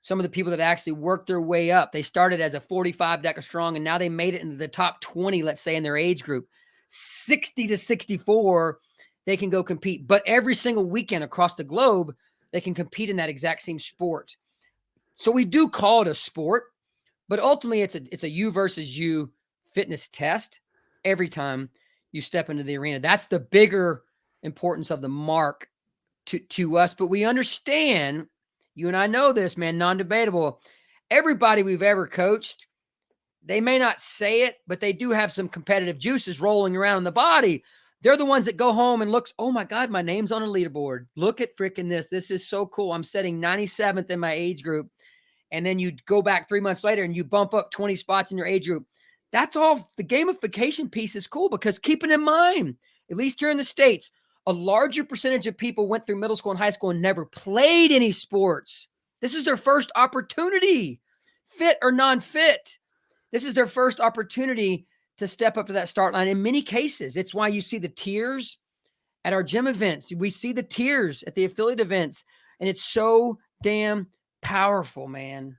B: Some of the people that actually worked their way up, they started as a 45 DEKA Strong, and now they made it into the top 20, let's say, in their age group. 60 to 64, they can go compete. But every single weekend across the globe, they can compete in that exact same sport. So we do call it a sport, but ultimately it's a you versus you fitness test every time you step into the arena. That's the bigger importance of the mark to us. But we understand, you and I know this, man, non-debatable. Everybody we've ever coached, they may not say it, but they do have some competitive juices rolling around in the body. They're the ones that go home and look, oh my God, my name's on a leaderboard. Look at freaking this. This is so cool. I'm setting 97th in my age group. And then you go back 3 months later and you bump up 20 spots in your age group. That's all. The gamification piece is cool because keeping in mind, at least here in the States, a larger percentage of people went through middle school and high school and never played any sports. This is their first opportunity, fit or non-fit. This is their first opportunity to step up to that start line. In many cases, it's why you see the tiers at our gym events. We see the tiers at the affiliate events, and it's so damn powerful, man.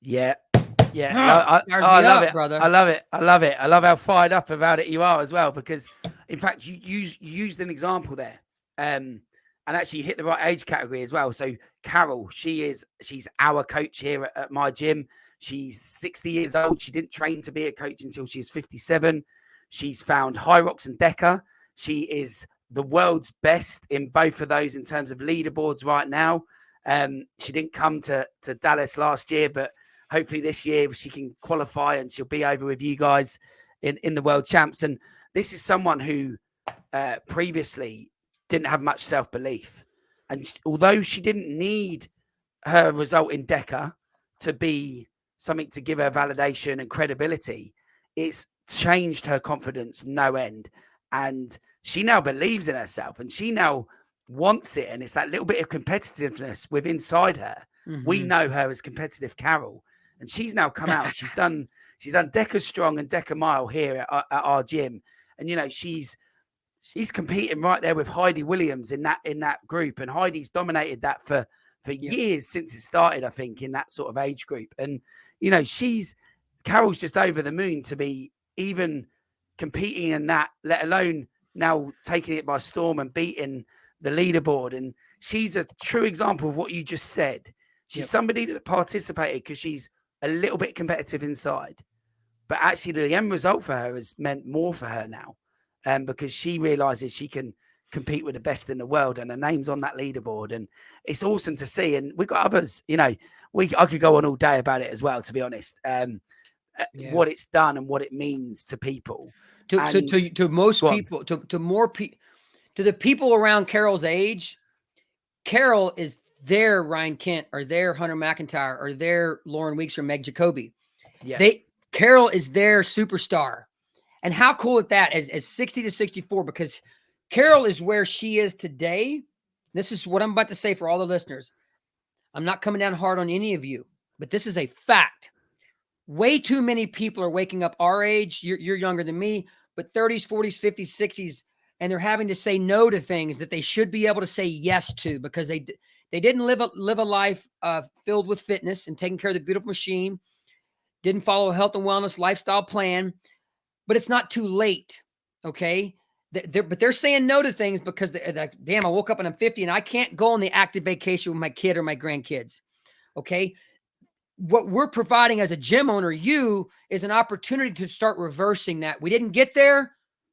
A: Yeah. I love it, brother. I love it. I love how fired up about it you are as well, because in fact you used an example there, and actually hit the right age category as well. So Carol, she's our coach here at my gym. She's 60 years old. She didn't train to be a coach until she was 57. She's found Hyrox and DEKA. She is the world's best in both of those in terms of leaderboards right now. She didn't come to Dallas last year, but hopefully this year she can qualify and she'll be over with you guys in the world champs. And this is someone who previously didn't have much self-belief. And although she didn't need her result in DEKA to be something to give her validation and credibility, it's changed her confidence no end. And she now believes in herself and she now wants it. And it's that little bit of competitiveness with inside her. Mm-hmm. We know her as competitive Carol. And she's now come out. She's done DEKA Strong and DEKA Mile here at our gym. And, you know, she's competing right there with Heidi Williams in that group. And Heidi's dominated that for years since it started, I think, in that sort of age group. And, you know, Carol's just over the moon to be even competing in that, let alone now taking it by storm and beating the leaderboard, and she's a true example of what you just said. She's somebody that participated because she's a little bit competitive inside, but actually the end result for her has meant more for her now, because she realizes she can compete with the best in the world, and her name's on that leaderboard, and it's awesome to see. And we've got others, I could go on all day about it as well, to be honest. What it's done and what it means to people.
B: To most people, to more people, to the people around Carol's age, Carol is their Ryan Kent or their Hunter McIntyre or their Lauren Weeks or Meg Jacoby.
A: Yeah.
B: Carol is their superstar. And how cool is that as 60 to 64? Because Carol is where she is today. This is what I'm about to say for all the listeners. I'm not coming down hard on any of you, but this is a fact. Way too many people are waking up our age. You're younger than me, but 30s, 40s, 50s, 60s, and they're having to say no to things that they should be able to say yes to because they didn't live a life filled with fitness and taking care of the beautiful machine, didn't follow a health and wellness lifestyle plan, but it's not too late, okay? But they're saying no to things because they're like, damn, I woke up and I'm 50 and I can't go on the active vacation with my kid or my grandkids, okay? What we're providing as a gym owner, is an opportunity to start reversing that. We didn't get there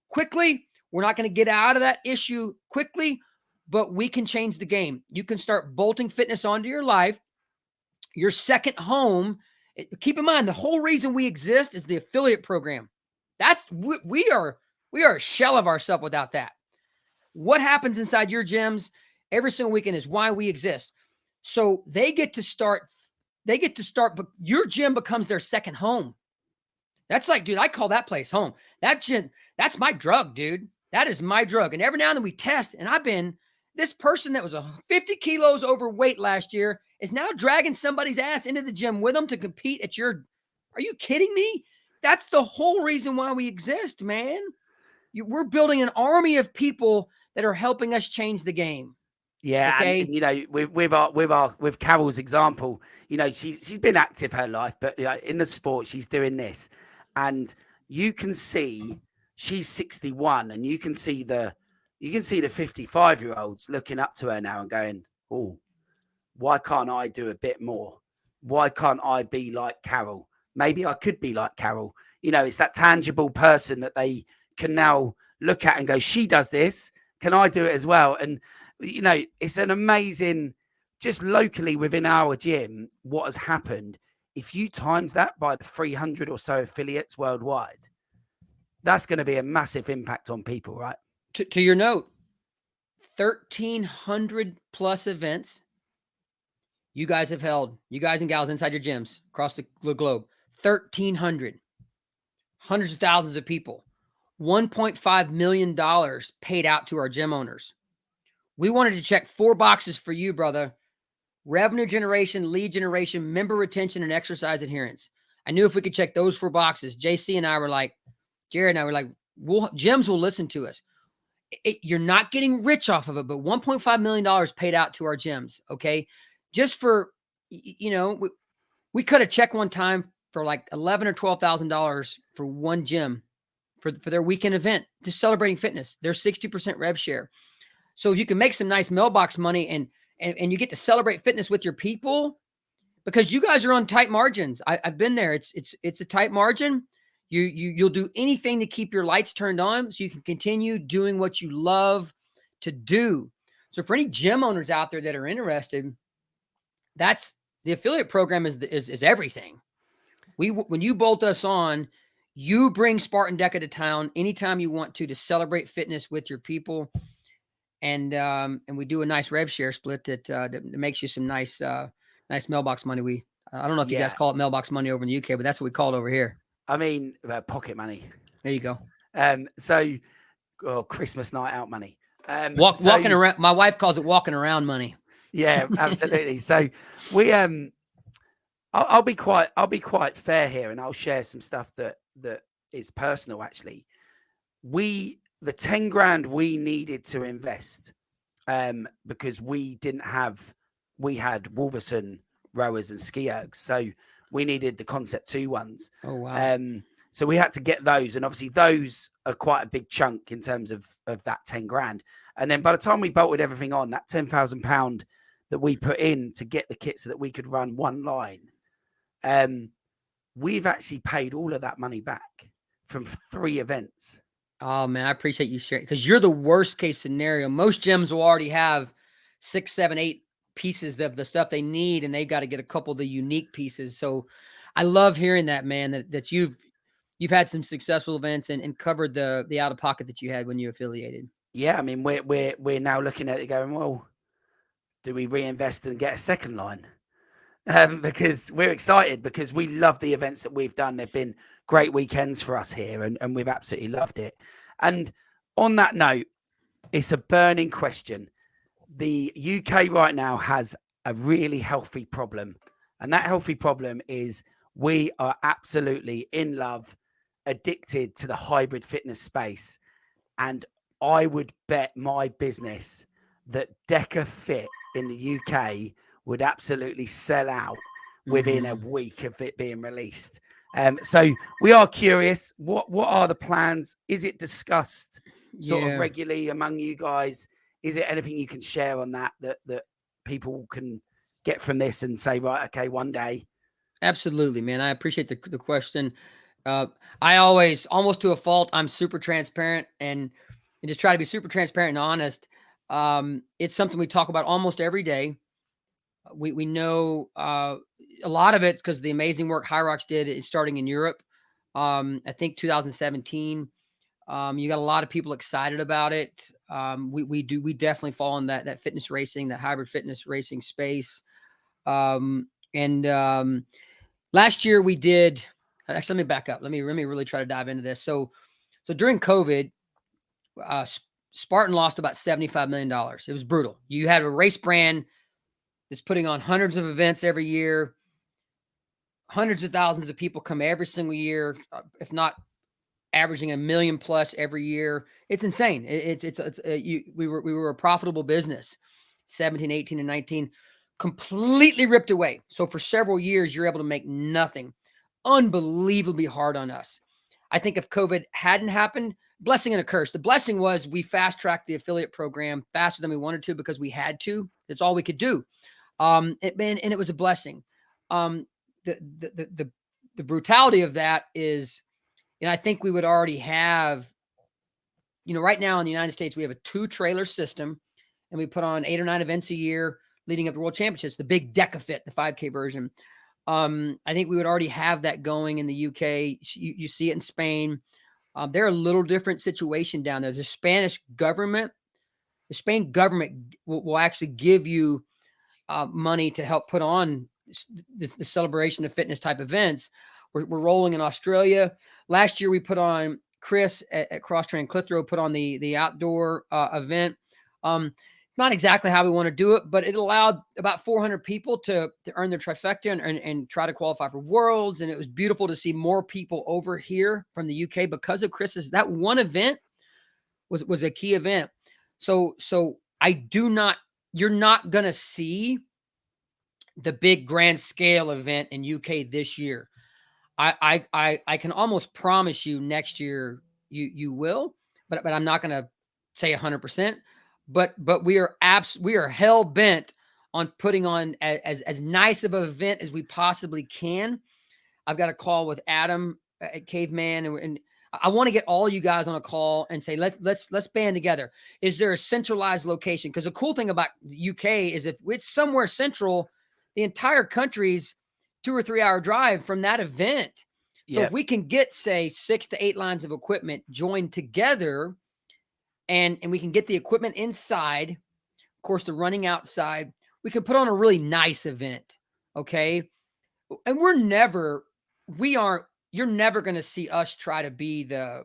B: quickly. We're not going to get out of that issue quickly, but we can change the game. You can start bolting fitness onto your life, your second home. Keep in mind, the whole reason we exist is the affiliate program. We are a shell of ourselves without that. What happens inside your gyms every single weekend is why we exist. So they get to start, but your gym becomes their second home. That's like, dude, I call that place home. That gym, that's my drug, dude. That is my drug. And every now and then we test, and this person that was 50 kilos overweight last year is now dragging somebody's ass into the gym with them to compete at are you kidding me? That's the whole reason why we exist, man. We're building an army of people that are helping us change the game.
A: Yeah, okay? And with Carol's example, she's been active her life, but in the sport she's doing this, and you can see she's 61, and you can see the 55-year-olds looking up to her now and going, "Oh, why can't I do a bit more? Why can't I be like Carol? Maybe I could be like Carol." It's that tangible person that they can now look at and go, "She does this. Can I do it as well?" And it's an amazing, just locally within our gym, what has happened. If you times that by the 300 or so affiliates worldwide, that's going to be a massive impact on people, right?
B: To your note, 1,300 plus events you guys have held, you guys and gals inside your gyms across the globe. 1,300, hundreds of thousands of people, $1.5 million paid out to our gym owners. We wanted to check 4 boxes for you, brother. Revenue generation, lead generation, member retention, and exercise adherence. I knew if we could check those 4 boxes, JC and I were like, Jared and I were like, gyms will listen to us. You're not getting rich off of it, but $1.5 million paid out to our gyms, okay? Just for, we cut a check one time for like $11,000 or $12,000 for one gym for their weekend event, just celebrating fitness. They're 60% rev share. So if you can make some nice mailbox money and you get to celebrate fitness with your people, because you guys are on tight margins. I've been there. It's a tight margin. You'll do anything to keep your lights turned on so you can continue doing what you love to do. So for any gym owners out there that are interested, that's the affiliate program is everything. When you bolt us on, you bring Spartan DEKA to town anytime you want to celebrate fitness with your people. And we do a nice rev share split that makes you some nice mailbox money. I don't know if you guys call it mailbox money over in the UK, but that's what we call it over here.
A: I mean, pocket money.
B: There you go.
A: Christmas night out money.
B: Walking around. My wife calls it walking around money.
A: Yeah, absolutely. So we I'll be quite fair here, and I'll share some stuff that is personal. Actually, the 10 grand we needed to invest, because we had Wolverson rowers and ski ergs, so we needed the Concept 2 ones.
B: Oh wow.
A: So we had to get those. And obviously those are quite a big chunk in terms of that 10 grand. And then by the time we bolted everything on, that £10,000 that we put in to get the kit so that we could run one line, we've actually paid all of that money back from 3 events.
B: Oh man, I appreciate you sharing, because you're the worst case scenario. Most gyms will already have 6, 7, 8 pieces of the stuff they need, and they got to get a couple of the unique pieces. So I love hearing that, man, that you've had some successful events and covered the out of pocket that you had when you affiliated.
A: Yeah, I mean, we're now looking at it going, well, do we reinvest and get a second line? Because we're excited, because we love the events that we've done. They've been great weekends for us here, and we've absolutely loved it. And on that note, it's a burning question. The UK right now has a really healthy problem, and that healthy problem is we are absolutely in love, addicted to the hybrid fitness space. And I would bet my business that DEKA Fit in the UK would absolutely sell out within a week of it being released. So we are curious. What are the plans? Is it discussed sort of regularly among you guys? Is it anything you can share on that people can get from this and say, right, okay, one day?
B: Absolutely, man. I appreciate the question. I always, almost to a fault, I'm super transparent and just try to be super transparent and honest. It's something we talk about almost every day. We know a lot of it because the amazing work Hyrox did is starting in Europe. I think 2017. You got a lot of people excited about it. We definitely fall in that fitness racing, that hybrid fitness racing space. Last year we did. Actually, let me back up. Let me really try to dive into this. So during COVID, Spartan lost about $75 million. It was brutal. You had a race brand that's putting on hundreds of events every year. Hundreds of thousands of people come every single year, if not averaging 1 million plus every year. It's insane. We were a profitable business. 17, 18, and 19 completely ripped away. So for several years, you're able to make nothing. Unbelievably hard on us. I think if COVID hadn't happened, blessing and a curse. The blessing was we fast-tracked the affiliate program faster than we wanted to because we had to. That's all we could do. It was a blessing. The brutality of that is, I think we would already have, right now in the United States, we have a 2-trailer system, and we put on 8 or 9 events a year leading up to World Championships, the big DEKA Fit, the 5K version. I think we would already have that going in the UK. You see it in Spain. They're a little different situation down there. The Spain government will actually give you money to help put on the celebration of fitness type events. We're rolling in Australia. Last year, we put on Chris at Cross Train Clitheroe put on the outdoor event. It's not exactly how we want to do it, but it allowed about 400 people to earn their trifecta and try to qualify for Worlds. And it was beautiful to see more people over here from the UK because of Chris's. That one event was a key event. So you're not going to see the big grand scale event in UK this year. I can almost promise you next year you will, but I'm not going to say 100%. But we are hell bent on putting on as nice of an event as we possibly can. I've got a call with Adam at Caveman, and I want to get all you guys on a call and say let's band together. Is there a centralized location? Because the cool thing about the UK is if it's somewhere central, the entire country's 2 or 3 hour drive from that event. So if we can get, say, 6 to 8 lines of equipment joined together, and we can get the equipment inside, of course, the running outside, we can put on a really nice event. Okay. And you're never going to see us try to be the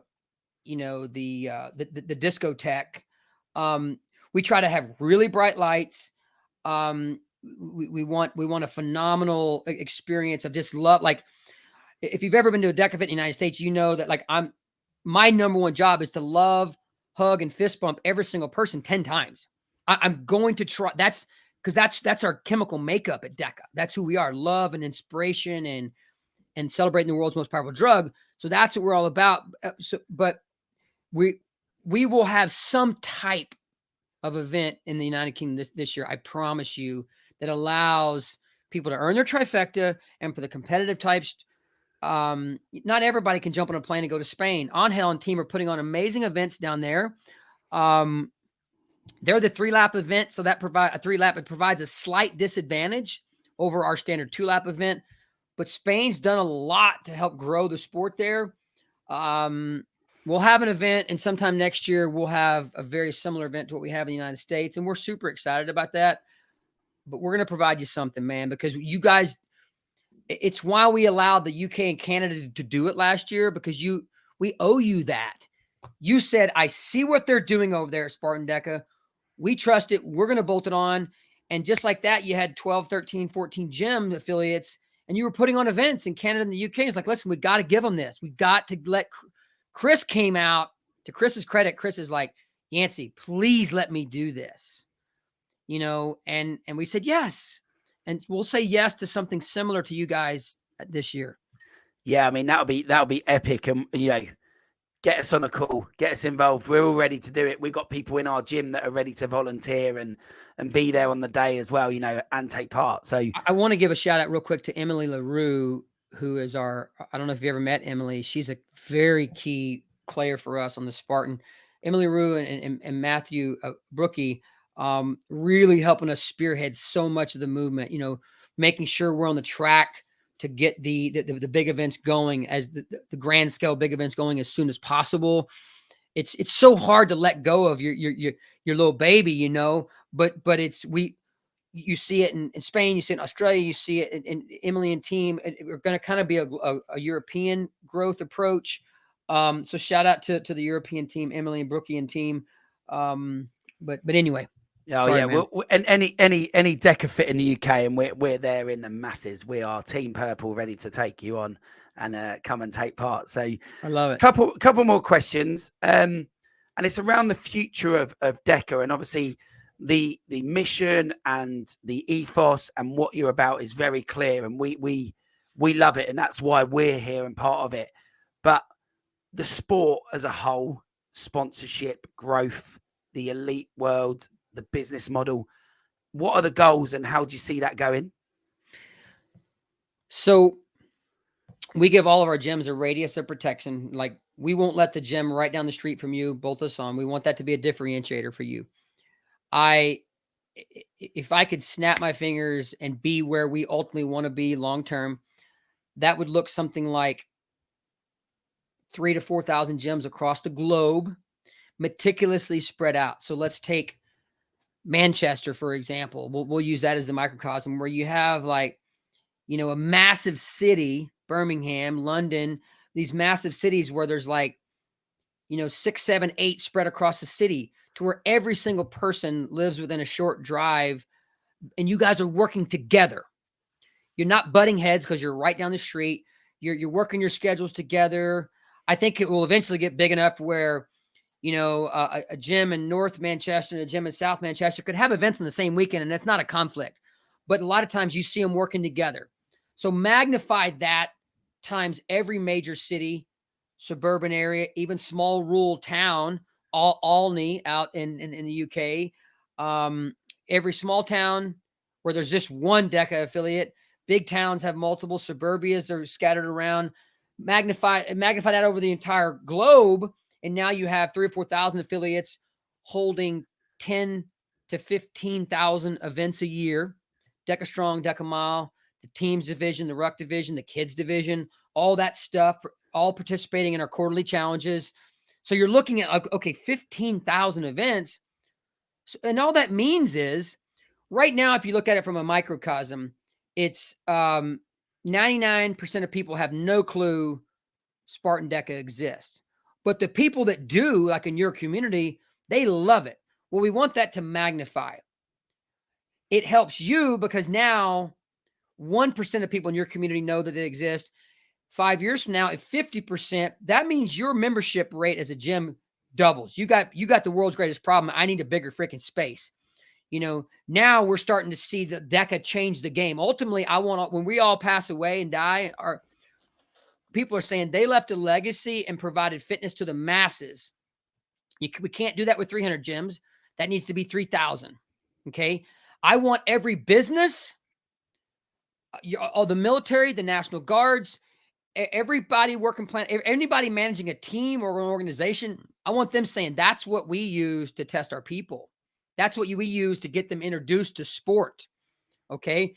B: discotheque. We try to have really bright lights. We want a phenomenal experience of just love. Like if you've ever been to a DEKA Fit in the United States, you know that my number one job is to love, hug, and fist bump every single person 10 times. I'm going to try. That's because that's our chemical makeup at DEKA. That's who we are. Love and inspiration and celebrating the world's most powerful drug. So that's what we're all about. But we will have some type of event in the United Kingdom this year, I promise you, that allows people to earn their trifecta, and for the competitive types, not everybody can jump on a plane and go to Spain. Angel and team are putting on amazing events down there. They're the 3-lap event, so that it provides a slight disadvantage over our standard 2-lap event. But Spain's done a lot to help grow the sport there. We'll have an event, and sometime next year we'll have a very similar event to what we have in the United States, and we're super excited about that. But we're going to provide you something, man, because you guys, it's why we allowed the UK and Canada to do it last year, because we owe you that. You said, I see what they're doing over there at Spartan DEKA. We trust it. We're going to bolt it on. And just like that, you had 12, 13, 14 gym affiliates, and you were putting on events in Canada and the UK. It's like, listen, we got to give them this. We got to let Chris came out. To Chris's credit, Chris is like, Yancey, please let me do this. And we said yes. And we'll say yes to something similar to you guys this year.
A: Yeah, I mean, that'll be epic. And get us on a call, get us involved. We're all ready to do it. We've got people in our gym that are ready to volunteer and be there on the day as well, and take part. So
B: I want to give a shout out real quick to Emily LaRue, who is I don't know if you ever met Emily. She's a very key player for us on the Spartan. Emily LaRue and Matthew Brookie, really helping us spearhead so much of the movement, making sure we're on the track to get the big events going, as the grand scale big events going as soon as possible. It's so hard to let go of your little baby, but you see it in Spain, you see it in Australia, you see it in Emily and team. We're going to kind of be a European growth approach. So shout out to the European team, Emily and Brookie and team. But anyway.
A: Oh, sorry, yeah. And any DEKA Fit in the UK, and we're there in the masses. We are Team Purple, ready to take you on and come and take part. So
B: I love it.
A: Couple more questions, and it's around the future of DEKA, and obviously the mission and the ethos and what you're about is very clear, and we love it, and that's why we're here and part of it. But the sport as a whole, sponsorship, growth, the elite world, the business model, what are the goals and how do you see that going?
B: So we give all of our gyms a radius of protection. Like, we won't let the gym right down the street from you bolt us on. We want that to be a differentiator for you. If I could snap my fingers and be where we ultimately want to be long-term, that would look something like 3,000 to 4,000 gyms across the globe, meticulously spread out. So let's take Manchester, for example. We'll use that as the microcosm, where you have a massive city, Birmingham, London, these massive cities where there's 6, 7, 8 spread across the city, to where every single person lives within a short drive, and you guys are working together. You're not butting heads because you're right down the street. You're working your schedules together. I think it will eventually get big enough where a gym in North Manchester and a gym in South Manchester could have events on the same weekend, and that's not a conflict. But a lot of times you see them working together. So magnify that times every major city, suburban area, even small rural town, Alney out in the UK. Every small town where there's just one DEKA affiliate. Big towns have multiple. Suburbias are scattered around. Magnify that over the entire globe. And now you have 3,000 or 4,000 affiliates holding 10 to 15,000 events a year. DEKA Strong, DEKA Mile, the teams division, the ruck division, the kids division, all that stuff, all participating in our quarterly challenges. So you're looking at, okay, 15,000 events. And all that means is, right now, if you look at it from a microcosm, it's 99% of people have no clue Spartan DEKA exists. But the people that do, like in your community, they love it. Well, we want that to magnify. It helps you because now 1% of people in your community know that it exists. 5 years from now, if 50%, that means your membership rate as a gym doubles. You got the world's greatest problem. I need a bigger freaking space. Now we're starting to see the DEKA change the game. Ultimately, I want, when we all pass away and die, people are saying they left a legacy and provided fitness to the masses. We can't do that with 300 gyms. That needs to be 3,000. Okay. I want every business, all the military, the National Guards, everybody working plan, anybody managing a team or an organization. I want them saying that's what we use to test our people. That's what we use to get them introduced to sport. Okay.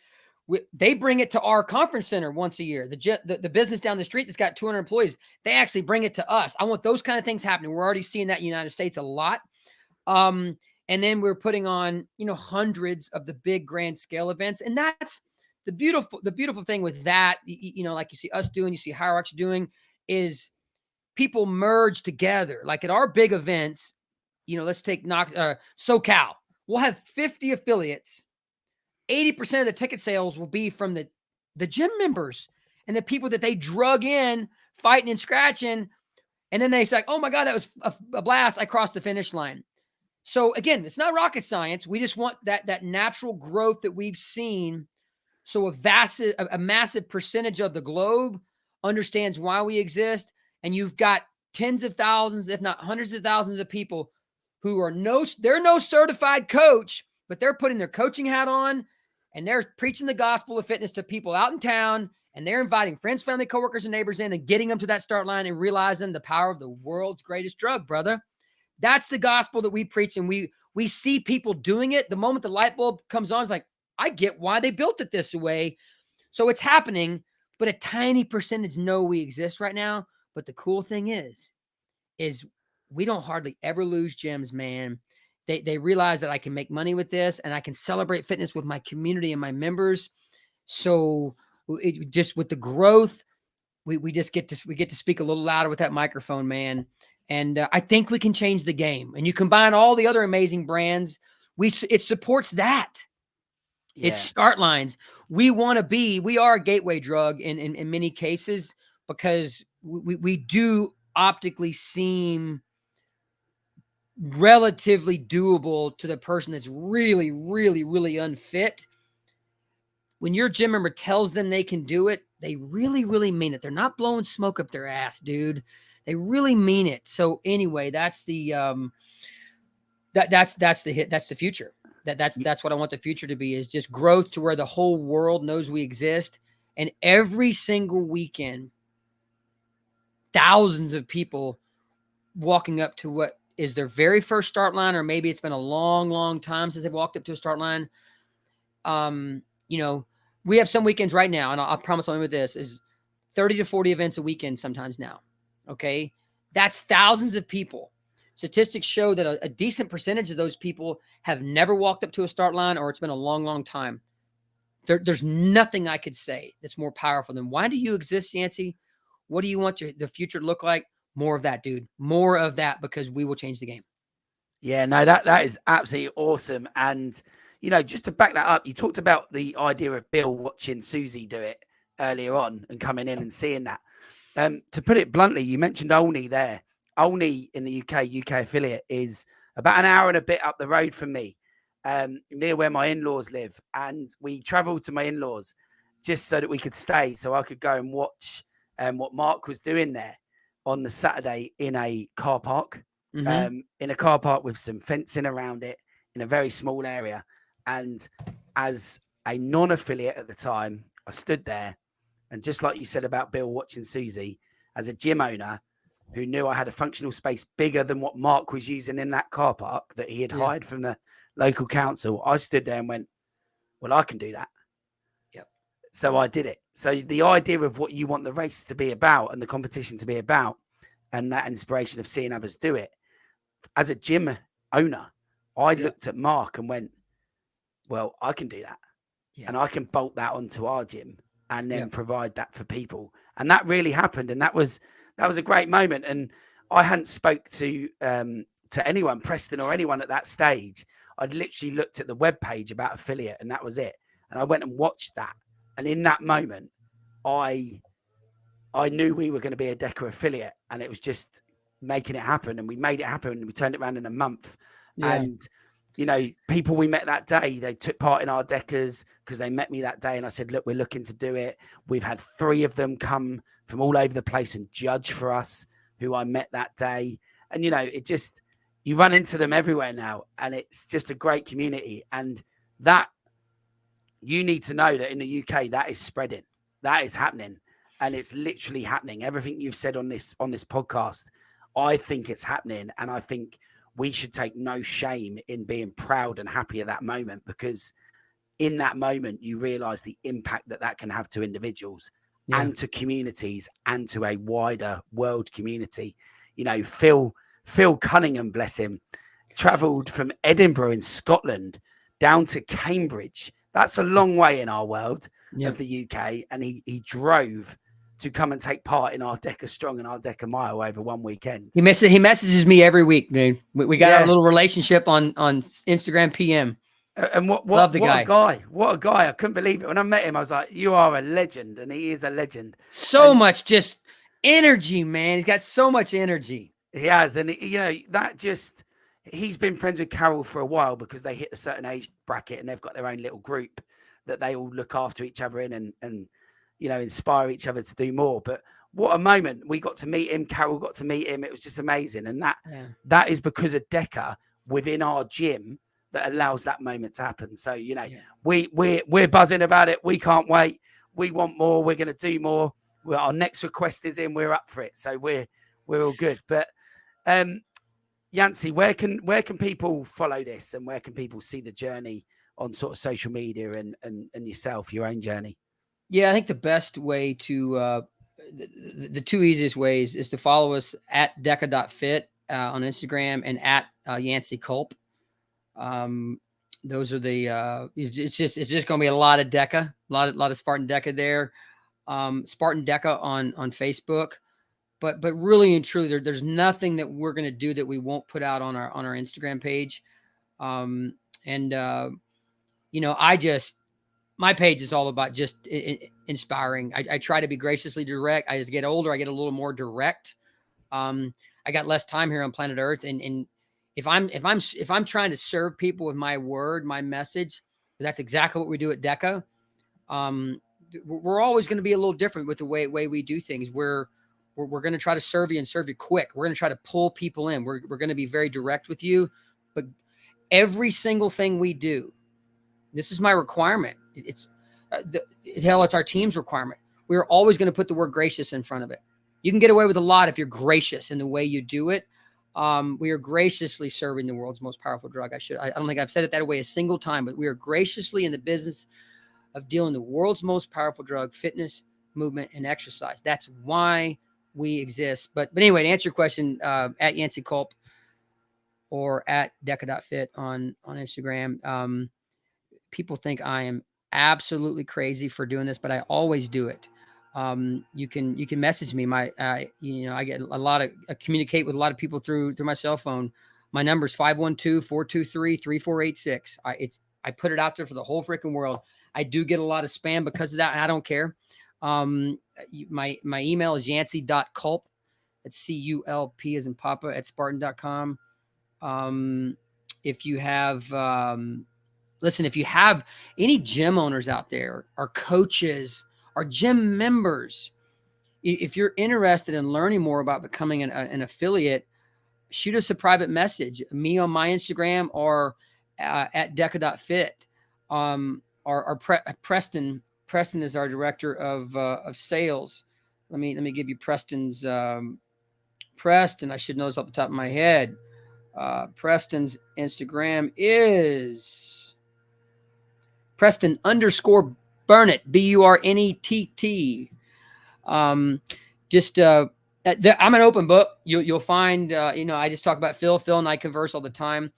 B: They bring it to our conference center once a year. The business down the street that's got 200 employees, they actually bring it to us. I want those kind of things happening. We're already seeing that in the United States a lot. And then we're putting on, hundreds of the big grand scale events. And that's the beautiful thing with that, like you see us doing, you see Hyrox doing, is people merge together. Like at our big events, let's take SoCal. We'll have 50 affiliates. 80% of the ticket sales will be from the gym members and the people that they drug in, fighting and scratching. And then they say, oh my God, that was a blast. I crossed the finish line. So again, it's not rocket science. We just want that natural growth that we've seen. So a massive percentage of the globe understands why we exist. And you've got tens of thousands, if not hundreds of thousands of people who are they're no certified coach, but they're putting their coaching hat on and they're preaching the gospel of fitness to people out in town. And they're inviting friends, family, coworkers, and neighbors in and getting them to that start line and realizing the power of the world's greatest drug, brother. That's the gospel that we preach. And we see people doing it. The moment the light bulb comes on, it's like, I get why they built it this way. So it's happening, but a tiny percentage know we exist right now. But the cool thing is we don't hardly ever lose gyms, man. They realize that I can make money with this and I can celebrate fitness with my community and my members. So just with the growth, we get to speak a little louder with that microphone, man. And I think we can change the game. And you combine all the other amazing brands, it supports that. Yeah. It's start lines. We are a gateway drug in many cases because we do optically seem relatively doable to the person that's really, really, really unfit. When your gym member tells them they can do it, they really, really mean it. They're not blowing smoke up their ass, dude. They really mean it. So anyway, that's the that's the hit. That's the future. That's what I want the future to be, is just growth to where the whole world knows we exist. And every single weekend, thousands of people walking up to what is their very first start line, or maybe it's been a long, long time since they've walked up to a start line. We have some weekends right now, and I'll promise I'll end with this, is 30 to 40 events a weekend sometimes now. Okay. That's thousands of people. Statistics show that a decent percentage of those people have never walked up to a start line, or it's been a long, long time. There's nothing I could say that's more powerful than, why do you exist, Yancey? What do you want the future to look like? More of that, dude. More of that, because we will change the game.
A: Yeah, no, that is absolutely awesome. And, just to back that up, you talked about the idea of Bill watching Susie do it earlier on and coming in and seeing that. To put it bluntly, you mentioned Olney there. Olney in the UK affiliate is about an hour and a bit up the road from me, near where my in-laws live. And we traveled to my in-laws just so that we could stay, so I could go and watch what Mark was doing there on the Saturday in a car park, in a car park with some fencing around it in a very small area. And as a non-affiliate at the time, I stood there, and just like you said about Bill watching Susie, as a gym owner who knew I had a functional space bigger than what Mark was using in that car park that he had hired from the local council, I stood there and went, well, I can do that.
B: Yep.
A: So I did it. So the idea of what you want the race to be about and the competition to be about, and that inspiration of seeing others do it, as a gym owner, I looked at Mark and went, well, I can do that. And I can bolt that onto our gym and then provide that for people. And that really happened. And that was a great moment. And I hadn't spoke to anyone, Preston or anyone at that stage. I'd literally looked at the webpage about affiliate, and that was it. And I went and watched that. And in that moment, I knew we were going to be a DEKA affiliate, and it was just making it happen. And we made it happen, and we turned it around in a month. Yeah. And, people we met that day, they took part in our DEKAs because they met me that day. And I said, look, we're looking to do it. We've had 3 of them come from all over the place and judge for us, who I met that day. And, you know, it just, you run into them everywhere now, and it's just a great community. And that, you need to know that in the UK, that is spreading, that is happening, and it's literally happening. Everything you've said on this podcast, I think it's happening. And I think we should take no shame in being proud and happy at that moment, because in that moment, you realize the impact that that can have to individuals and to communities and to a wider world community. You know, Phil Cunningham, bless him, traveled from Edinburgh in Scotland down to Cambridge. That's a long way in our world of the UK. And he drove to come and take part in our DEKA Strong and our DEKA Mile over one weekend.
B: He messages me every week, dude. We got our little relationship on Instagram PM.
A: And what a guy. What a guy. I couldn't believe it. When I met him, I was like, you are a legend. And he is a legend.
B: So much just energy, man. He's got so much energy.
A: He has. And, you know, that just, he's been friends with Carol for a while because they hit a certain age bracket and they've got their own little group that they all look after each other in and you know, inspire each other to do more. But what a moment. We got to meet him. Carol got to meet him. It was just amazing. And that is because of DEKA within our gym that allows that moment to happen. So, you know, we're buzzing about it. We can't wait. We want more. We're going to do more. Our next request is in. We're up for it. So we're all good. But Yancey, where can people follow this, and where can people see the journey on sort of social media and yourself, your own journey?
B: Yeah, I think the best way to the two easiest ways is to follow us at DEKA.fit on Instagram and at Yancey Culp. Those are the it's just going to be a lot of DEKA, a lot of Spartan DEKA there. Spartan DEKA on Facebook. But really and truly, there's nothing that we're going to do that we won't put out on our Instagram page. You know, my page is all about just inspiring. I try to be graciously direct. As I get older, I get a little more direct. I got less time here on planet Earth, and if I'm trying to serve people with my word, my message, that's exactly what we do at DEKA. We're always going to be a little different with the way we do things. We're going to try to serve you and serve you quick. We're going to try to pull people in. We're going to be very direct with you, but every single thing we do, this is my requirement. It's our team's requirement. We're always going to put the word gracious in front of it. You can get away with a lot if you're gracious in the way you do it. We are graciously serving the world's most powerful drug. I don't think I've said it that way a single time, but we are graciously in the business of dealing the world's most powerful drug, fitness, movement, and exercise. That's why we exist. But anyway, to answer your question, at Yancey Culp or at DEKA.fit on Instagram. People think I am absolutely crazy for doing this, but I always do it. You can message me. I get I communicate with a lot of people through my cell phone. My number is 512-423-3486. I put it out there for the whole freaking world. I do get a lot of spam because of that, and I don't care. My email is yancey.culp. It's CULP as in Papa at Spartan.com. If you have, if you have any gym owners out there, or coaches, or gym members, if you're interested in learning more about becoming an affiliate, shoot us a private message, me on my Instagram or at DEKA.fit. Preston is our director of sales. Let me give you Preston's. Preston, I should know this off the top of my head. Preston's Instagram is Preston_Burnett, BURNETT. I'm an open book. You'll find, I just talk about Phil and I converse all the time.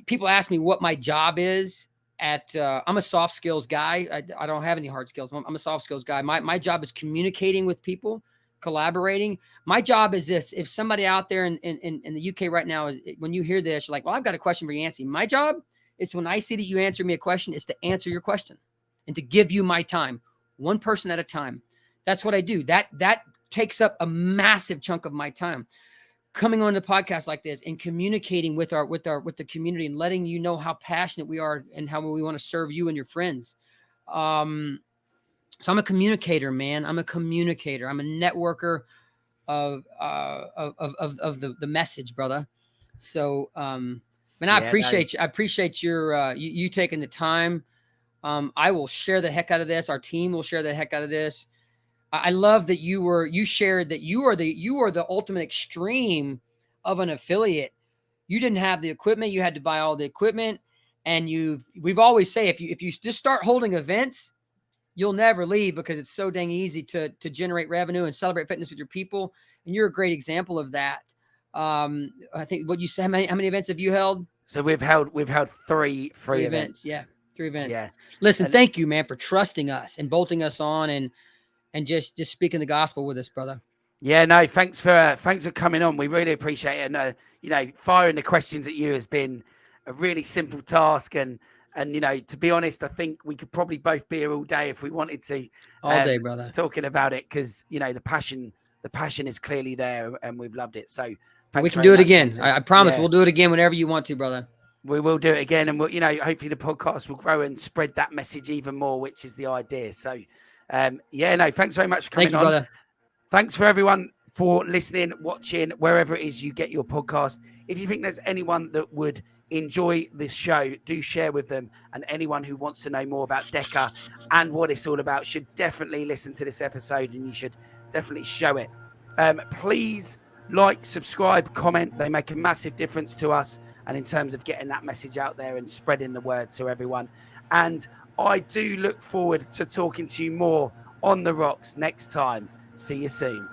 B: People ask me what my job is I'm a soft skills guy. I don't have any hard skills. I'm a soft skills guy. My job is communicating with people, collaborating. My job is this. If somebody out there in the UK right now, when you hear this, you're like, well, I've got a question for Yancey. My job is, when I see that you answer me a question, is to answer your question and to give you my time, one person at a time. That's what I do. That takes up a massive chunk of my time. Coming on the podcast like this and communicating with the community and letting you know how passionate we are and how we want to serve you and your friends. So I'm a communicator, man. I'm a communicator. I'm a networker of the message, brother. So, man, I appreciate you. I appreciate you taking the time. I will share the heck out of this. Our team will share the heck out of this. I love that you shared that you are the ultimate extreme of an affiliate. You didn't have the equipment. You had to buy all the equipment. And we've always say, if you just start holding events, you'll never leave, because it's so dang easy to generate revenue and celebrate fitness with your people. And you're a great example of that. I think what you said, how many events have you held?
A: So we've held three events.
B: Yeah. 3 events.
A: Yeah.
B: Listen, thank you, man, for trusting us and bolting us on and just speaking the gospel with us, brother.
A: Yeah, no, thanks for coming on. We really appreciate it. And firing the questions at you has been a really simple task. And to be honest, I think we could probably both be here all day if we wanted to.
B: All day, brother.
A: Talking about it, because the passion is clearly there, and we've loved it. So
B: we can do it again. I promise we'll do it again whenever you want to, brother.
A: We will do it again, and we'll, hopefully the podcast will grow and spread that message even more, which is the idea. So, thanks very much for coming on.
B: Brother.
A: Thanks for everyone for listening, watching, wherever it is you get your podcast. If you think there's anyone that would enjoy this show, do share with them. And anyone who wants to know more about DEKA and what it's all about should definitely listen to this episode, and you should definitely show it. Please like, subscribe, comment. They make a massive difference to us, and in terms of getting that message out there and spreading the word to everyone. And I do look forward to talking to you more on the Rox next time. See you soon.